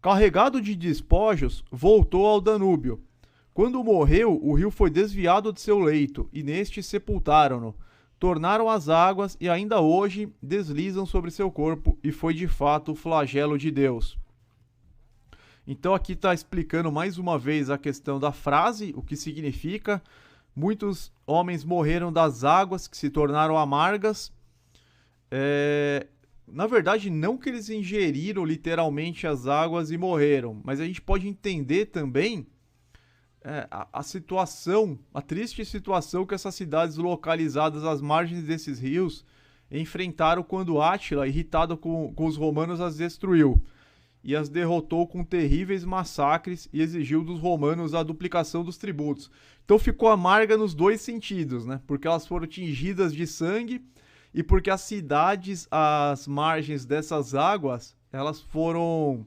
Carregado de despojos, voltou ao Danúbio. Quando morreu, o rio foi desviado de seu leito, e neste sepultaram-no. Tornaram as águas, e ainda hoje deslizam sobre seu corpo, e foi de fato o flagelo de Deus. Então aqui está explicando mais uma vez a questão da frase, o que significa. Muitos homens morreram das águas que se tornaram amargas. Na verdade, não que eles ingeriram literalmente as águas e morreram, mas a gente pode entender também a situação, a triste situação que essas cidades localizadas às margens desses rios enfrentaram quando Átila, irritado com os romanos, as destruiu e as derrotou com terríveis massacres e exigiu dos romanos a duplicação dos tributos. Então ficou amarga nos dois sentidos, né? Porque elas foram tingidas de sangue e porque as cidades às margens dessas águas, elas foram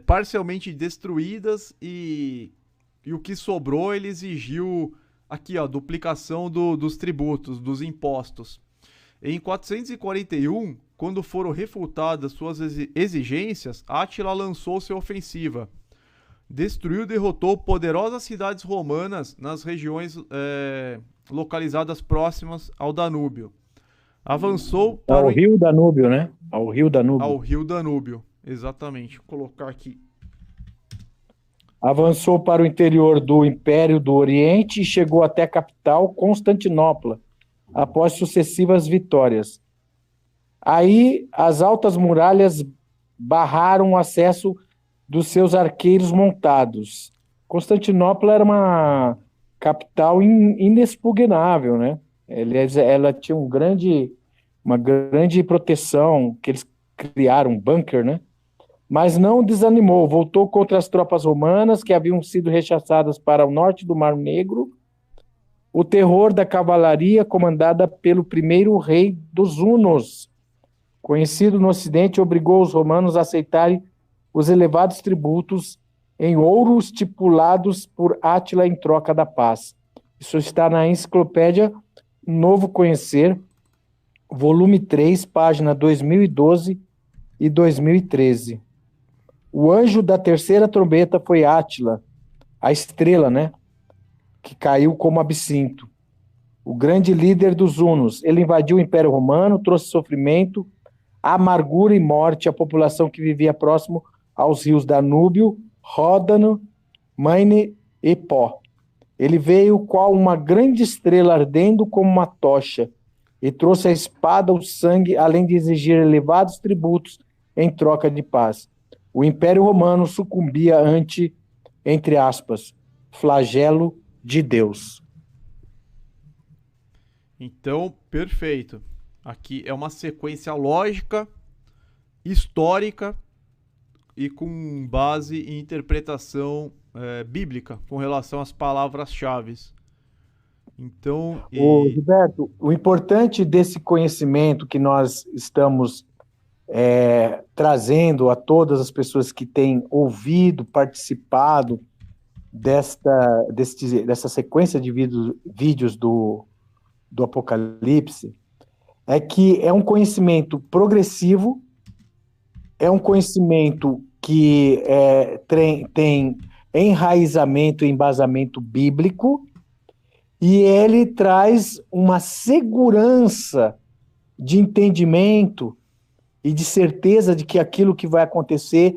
parcialmente destruídas e o que sobrou ele exigiu aqui, ó, duplicação dos tributos, dos impostos. Em 441, quando foram refutadas suas exigências, Átila lançou sua ofensiva. Destruiu e derrotou poderosas cidades romanas nas regiões localizadas próximas ao Danúbio. Avançou para ao rio Danúbio, né? Ao rio Danúbio. Ao rio Danúbio, exatamente. Vou colocar aqui. Avançou para o interior do Império do Oriente e chegou até a capital, Constantinopla, após sucessivas vitórias. Aí, as altas muralhas barraram o acesso dos seus arqueiros montados. Constantinopla era uma capital inexpugnável, né? Ela tinha uma grande proteção, que eles criaram, um bunker, né? Mas não desanimou, voltou contra as tropas romanas, que haviam sido rechaçadas para o norte do Mar Negro. O terror da cavalaria comandada pelo primeiro rei dos Hunos, conhecido no Ocidente, obrigou os romanos a aceitarem os elevados tributos em ouro estipulados por Átila em troca da paz. Isso está na enciclopédia Novo Conhecer, volume 3, página 2012 e 2013. O anjo da terceira trombeta foi Átila, a estrela, né? Que caiu como absinto. O grande líder dos hunos. Ele invadiu o Império Romano, trouxe sofrimento, amargura e morte à população que vivia próximo aos rios Danúbio, Ródano, Maine e Pó. Ele veio qual uma grande estrela ardendo como uma tocha e trouxe a espada, o sangue, além de exigir elevados tributos em troca de paz. O Império Romano sucumbia ante, entre aspas, flagelo de Deus. Então, perfeito. Aqui é uma sequência lógica, histórica e com base em interpretação bíblica com relação às palavras-chave. Então, Gilberto, o importante desse conhecimento que nós estamos trazendo a todas as pessoas que têm ouvido, participado dessa sequência de vídeos do Apocalipse, é que é um conhecimento progressivo, é um conhecimento que tem enraizamento e embasamento bíblico, e ele traz uma segurança de entendimento e de certeza de que aquilo que vai acontecer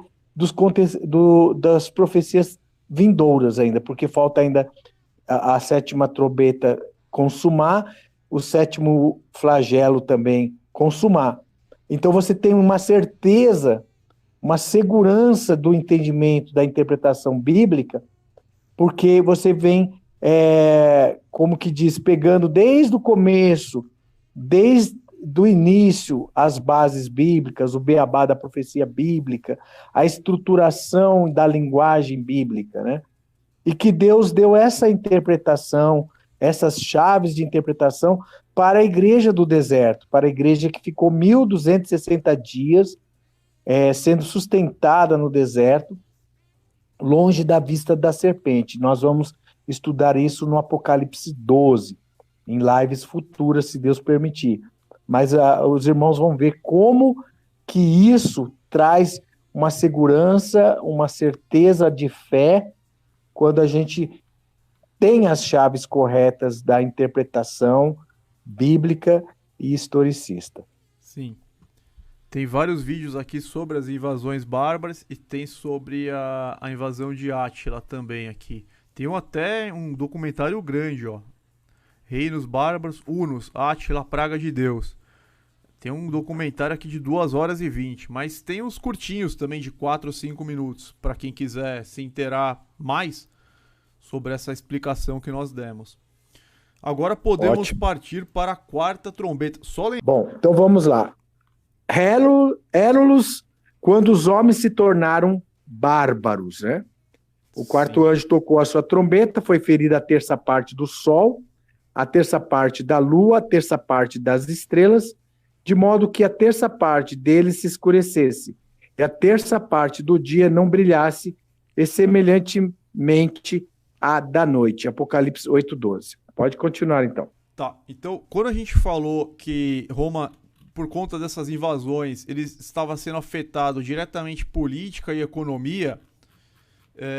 das profecias vindouras ainda, porque falta ainda a sétima trombeta consumar, o sétimo flagelo também consumar. Então você tem uma certeza, uma segurança do entendimento da interpretação bíblica, porque você vem, como que diz, pegando desde o começo, desde do início, as bases bíblicas, o beabá da profecia bíblica, a estruturação da linguagem bíblica, né? E que Deus deu essa interpretação, essas chaves de interpretação para a igreja do deserto, para a igreja que ficou 1.260 dias sendo sustentada no deserto, longe da vista da serpente. Nós vamos estudar isso no Apocalipse 12, em lives futuras, se Deus permitir. Mas os irmãos vão ver como que isso traz uma segurança, uma certeza de fé, quando a gente tem as chaves corretas da interpretação bíblica e historicista. Sim. Tem vários vídeos aqui sobre as invasões bárbaras e tem sobre a invasão de Átila também aqui. Tem até um documentário grande, ó. Reinos bárbaros, Hunos, Átila, Praga de Deus. Tem um documentário aqui de 2 horas e 20, mas tem uns curtinhos também de 4 ou 5 minutos, para quem quiser se inteirar mais sobre essa explicação que nós demos. Agora podemos partir para a quarta trombeta. Bom, então vamos lá. Hércules, quando os homens se tornaram bárbaros, né? O quarto anjo tocou a sua trombeta, foi ferida a terça parte do sol, a terça parte da lua, a terça parte das estrelas, de modo que a terça parte deles se escurecesse, e a terça parte do dia não brilhasse, e semelhantemente à da noite. Apocalipse 8:12. Pode continuar, então. Tá, então, quando a gente falou que Roma, por conta dessas invasões, ele estava sendo afetado diretamente política e economia,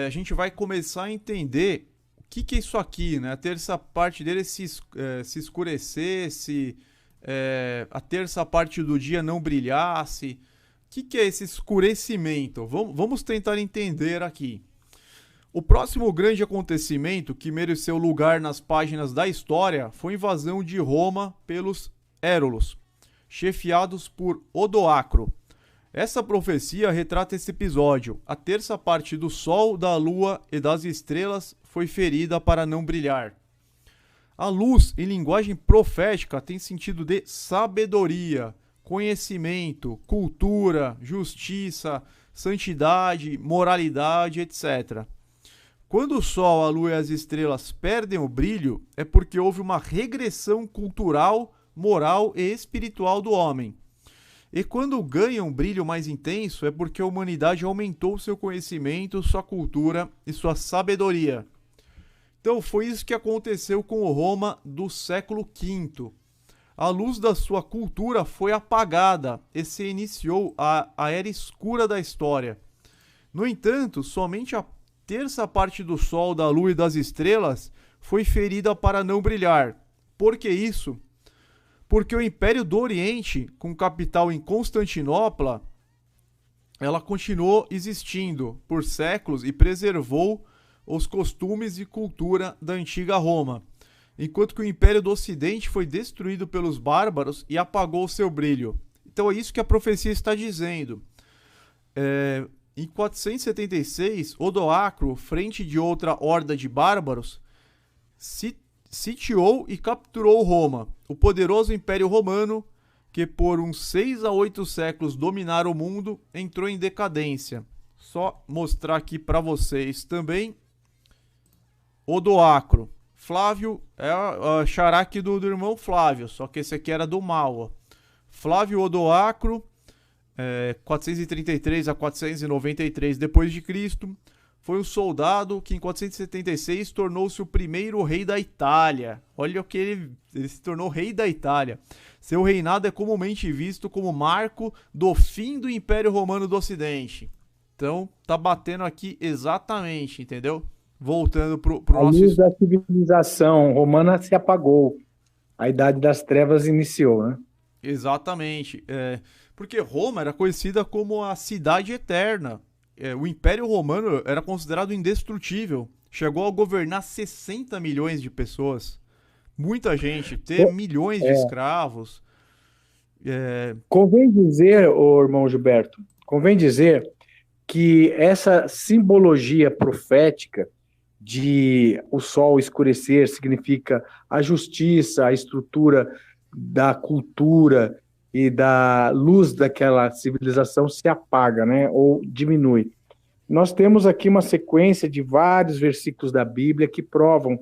a gente vai começar a entender o que é isso aqui, né? A terça parte dele se escurecesse, a terça parte do dia não brilhasse. O que é esse escurecimento? Vamos tentar entender aqui. O próximo grande acontecimento que mereceu lugar nas páginas da história foi a invasão de Roma pelos Hérulos, chefiados por Odoacro. Essa profecia retrata esse episódio. A terça parte do sol, da lua e das estrelas foi ferida para não brilhar. A luz, em linguagem profética, tem sentido de sabedoria, conhecimento, cultura, justiça, santidade, moralidade, etc. Quando o sol, a lua e as estrelas perdem o brilho, é porque houve uma regressão cultural, moral e espiritual do homem. E quando ganham um brilho mais intenso, é porque a humanidade aumentou seu conhecimento, sua cultura e sua sabedoria. Então foi isso que aconteceu com o Roma do século V. A luz da sua cultura foi apagada e se iniciou a era escura da história. No entanto, somente a terça parte do sol, da lua e das estrelas foi ferida para não brilhar. Por que isso? Porque o Império do Oriente, com capital em Constantinopla, ela continuou existindo por séculos e preservou os costumes e cultura da antiga Roma, enquanto que o Império do Ocidente foi destruído pelos bárbaros e apagou seu brilho. Então é isso que a profecia está dizendo. Em 476, Odoacro, frente de outra horda de bárbaros, sitiou e capturou Roma, o poderoso Império Romano, que por uns 6 a 8 séculos dominara o mundo, entrou em decadência. Só mostrar aqui para vocês também Odoacro. Flávio é a xará aqui do irmão Flávio, só que esse aqui era do mal. Ó. Flávio Odoacro, 433 a 493 d.C., foi um soldado que em 476 tornou-se o primeiro rei da Itália. Olha o que ele se tornou rei da Itália. Seu reinado é comumente visto como marco do fim do Império Romano do Ocidente. Então, tá batendo aqui exatamente, entendeu? Voltando pro nosso... A luz da civilização romana se apagou. A Idade das Trevas iniciou, né? Exatamente. Porque Roma era conhecida como a cidade eterna. O Império Romano era considerado indestrutível. Chegou a governar 60 milhões de pessoas. Muita gente, ter milhões de escravos. Convém dizer, irmão Gilberto, que essa simbologia profética de o sol escurecer significa a justiça, a estrutura da cultura e da luz daquela civilização se apaga, né, ou diminui. Nós temos aqui uma sequência de vários versículos da Bíblia que provam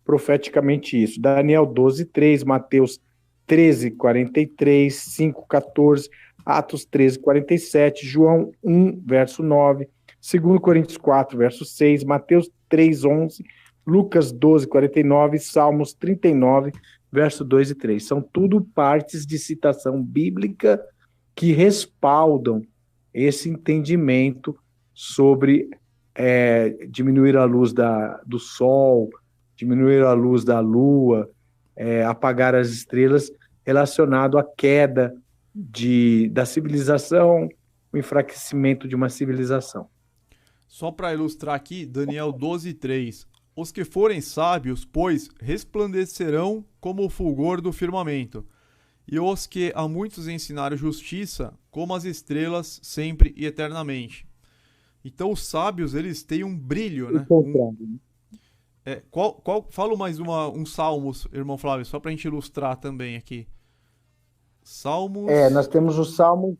profeticamente isso. Daniel 12:3, Mateus 13:43, 5:14, Atos 13:47, João 1, verso 9, 2 Coríntios 4, verso 6, Mateus 3:11, Lucas 12:49, Salmos 39, verso 2 e 3. São tudo partes de citação bíblica que respaldam esse entendimento sobre diminuir a luz do sol, diminuir a luz da lua, apagar as estrelas, relacionado à queda da civilização, o enfraquecimento de uma civilização. Só para ilustrar aqui, Daniel 12:3. Os que forem sábios, pois, resplandecerão como o fulgor do firmamento, e os que a muitos ensinaram justiça, como as estrelas, sempre e eternamente. Então os sábios, eles têm um brilho, né? Fala mais um Salmos, irmão Flávio, só pra gente ilustrar também aqui. Salmos... nós temos o Salmo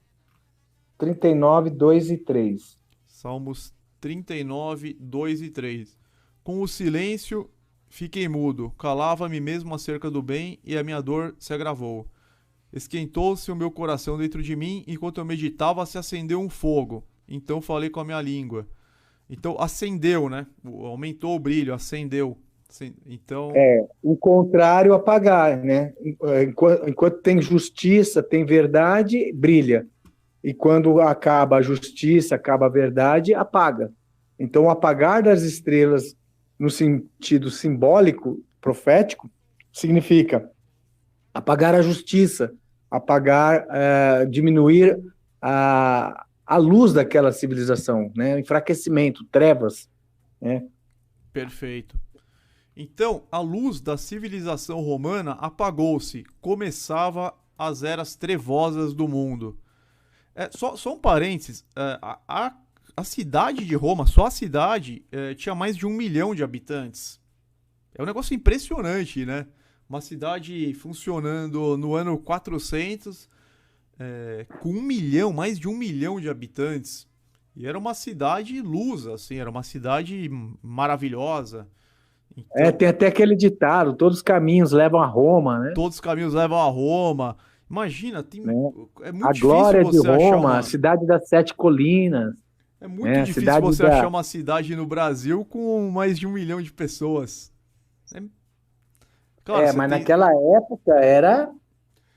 39, 2 e 3. Salmos 39, 2 e 3. Com o silêncio fiquei mudo, calava-me mesmo acerca do bem, e a minha dor se agravou. Esquentou-se o meu coração dentro de mim, enquanto eu meditava se acendeu um fogo. Então falei com a minha língua. Então acendeu, né? Aumentou o brilho, acendeu. Então... o contrário, apagar, né? Enquanto tem justiça, tem verdade, brilha. E quando acaba a justiça, acaba a verdade, apaga. Então o apagar das estrelas, no sentido simbólico, profético, significa apagar a justiça, diminuir a luz daquela civilização, né? Enfraquecimento, trevas, né? Perfeito. Então, a luz da civilização romana apagou-se, começava as eras trevosas do mundo. Só um parênteses, a cidade de Roma, só a cidade, tinha mais de 1 milhão de habitantes. É um negócio impressionante, né? Uma cidade funcionando no ano 400, com 1 milhão, mais de 1 milhão de habitantes. E era uma cidade lusa, assim, era uma cidade maravilhosa. Então, tem até aquele ditado, todos os caminhos levam a Roma, né? Todos os caminhos levam a Roma. Imagina, é muito a difícil glória você de Roma, achar a cidade das 7 colinas. É muito difícil você achar uma cidade no Brasil com mais de 1 milhão de pessoas. Claro, mas naquela época era...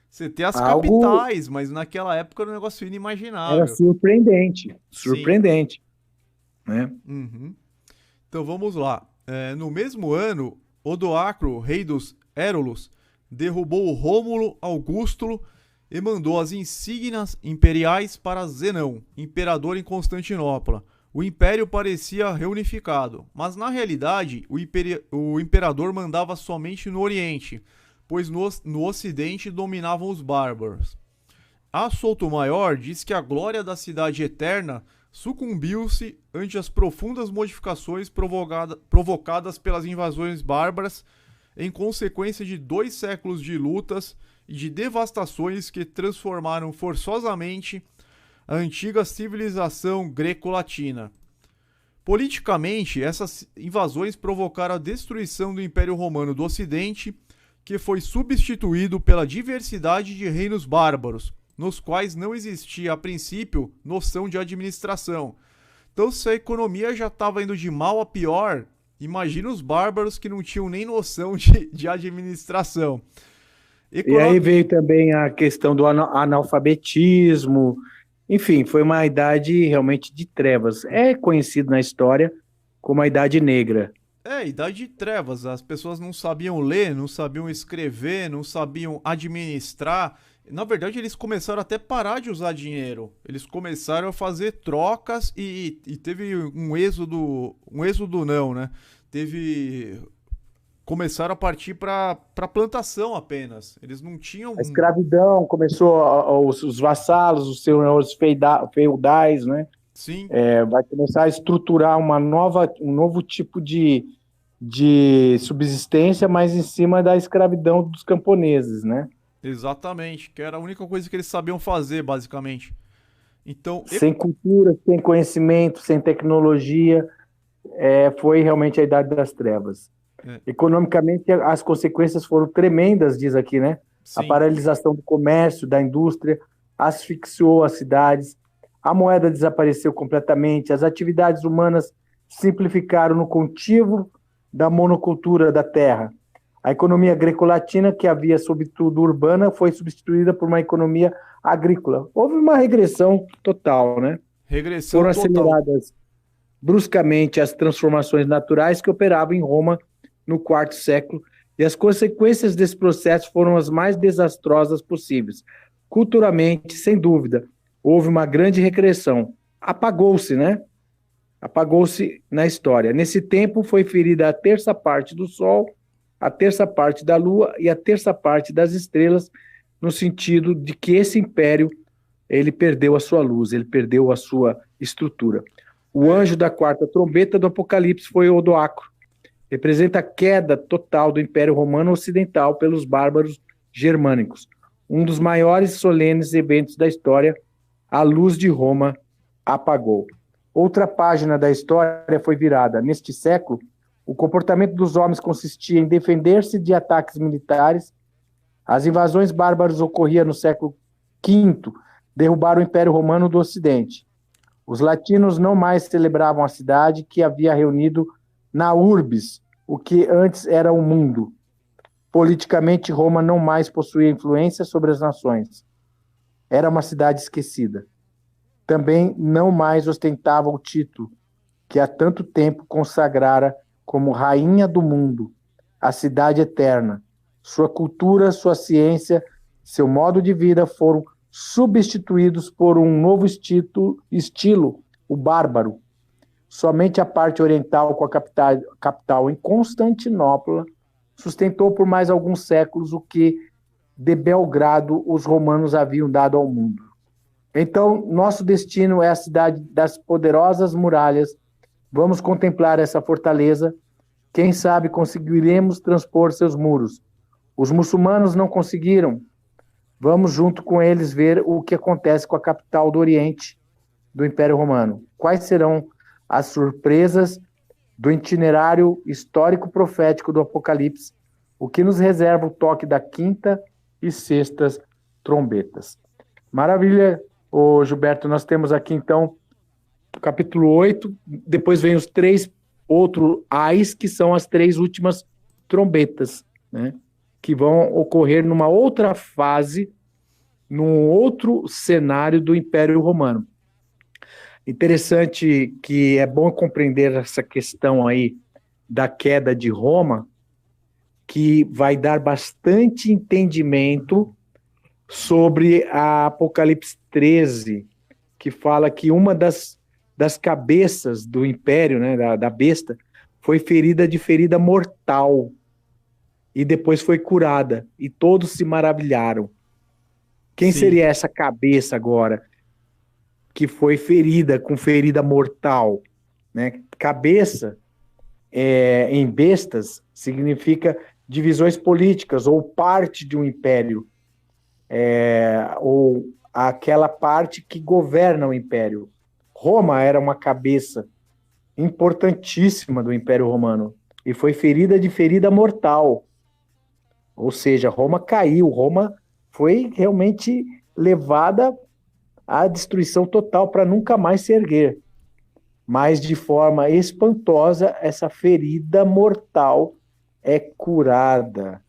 Você tem as capitais, mas naquela época era um negócio inimaginável. Era surpreendente. Surpreendente. Né? Uhum. Então vamos lá. No mesmo ano, Odoacro, rei dos Érulos, derrubou Rômulo Augusto e mandou as insígnias imperiais para Zenão, imperador em Constantinopla. O império parecia reunificado, mas na realidade o imperador mandava somente no Oriente, pois no Ocidente dominavam os bárbaros. A Soutomaior diz que a glória da cidade eterna sucumbiu-se ante as profundas modificações provocadas pelas invasões bárbaras em consequência de 2 séculos de lutas e de devastações que transformaram forçosamente a antiga civilização greco-latina. Politicamente, essas invasões provocaram a destruição do Império Romano do Ocidente, que foi substituído pela diversidade de reinos bárbaros, nos quais não existia, a princípio, noção de administração. Então, se a economia já estava indo de mal a pior, imagina os bárbaros que não tinham nem noção de administração. E aí veio também a questão do analfabetismo. Enfim, foi uma idade realmente de trevas. É conhecido na história como a Idade Negra. Idade de trevas. As pessoas não sabiam ler, não sabiam escrever, não sabiam administrar. Na verdade, eles começaram até a parar de usar dinheiro. Eles começaram a fazer trocas e teve um êxodo não, né? Começaram a partir para plantação apenas. Eles não tinham... A escravidão começou, os vassalos, os senhores feudais, né? Sim. Vai começar a estruturar um novo tipo de subsistência, mas em cima da escravidão dos camponeses, né? Exatamente, que era a única coisa que eles sabiam fazer, basicamente. Então, sem cultura, sem conhecimento, sem tecnologia, foi realmente a Idade das Trevas. Economicamente, as consequências foram tremendas, diz aqui, né? Sim. A paralisação do comércio, da indústria, asfixiou as cidades, a moeda desapareceu completamente, as atividades humanas simplificaram no cultivo da monocultura da terra. A economia greco-latina, que havia sobretudo urbana, foi substituída por uma economia agrícola. Houve uma regressão total, né? Regressão Foram total. aceleradas bruscamente as transformações naturais que operavam em Roma no quarto século, e as consequências desse processo foram as mais desastrosas possíveis. Culturalmente, sem dúvida, houve uma grande regressão. Apagou-se, né? Apagou-se na história. Nesse tempo foi ferida a terça parte do Sol, a terça parte da Lua e a terça parte das estrelas, no sentido de que esse império ele perdeu a sua luz, ele perdeu a sua estrutura. O anjo da quarta trombeta do Apocalipse foi Odoacro. Representa a queda total do Império Romano Ocidental pelos bárbaros germânicos. Um dos maiores solenes eventos da história, a luz de Roma apagou. Outra página da história foi virada. Neste século, o comportamento dos homens consistia em defender-se de ataques militares. As invasões bárbaras ocorriam no século V, derrubaram o Império Romano do Ocidente. Os latinos não mais celebravam a cidade que havia reunido na urbis, o que antes era o mundo. Politicamente, Roma não mais possuía influência sobre as nações. Era uma cidade esquecida. Também não mais ostentava o título que há tanto tempo consagrara como rainha do mundo, a cidade eterna. Sua cultura, sua ciência, seu modo de vida foram substituídos por um novo estilo, o bárbaro. Somente a parte oriental, com a capital em Constantinopla, sustentou por mais alguns séculos o que de Belgrado os romanos haviam dado ao mundo. Então, nosso destino é a cidade das poderosas muralhas. Vamos contemplar essa fortaleza. Quem sabe conseguiremos transpor seus muros. Os muçulmanos não conseguiram. Vamos junto com eles ver o que acontece com a capital do Oriente do Império Romano. Quais serão as surpresas do itinerário histórico profético do Apocalipse, o que nos reserva o toque da quinta e sextas trombetas. Maravilha, ô Gilberto, nós temos aqui então o capítulo 8, depois vem os 3 outros ais, que são as 3 últimas trombetas, né, que vão ocorrer numa outra fase, num outro cenário do Império Romano. Interessante que é bom compreender essa questão aí da queda de Roma, que vai dar bastante entendimento sobre a Apocalipse 13, que fala que uma das cabeças do império, né, da besta, foi ferida de ferida mortal e depois foi curada, e todos se maravilharam. Quem Sim. seria essa cabeça agora que foi ferida com ferida mortal, né? Cabeça em bestas significa divisões políticas ou parte de um império, ou aquela parte que governa o império. Roma era uma cabeça importantíssima do Império Romano e foi ferida de ferida mortal, ou seja, Roma caiu, Roma foi realmente levada à destruição total para nunca mais se erguer. Mas de forma espantosa, essa ferida mortal é curada.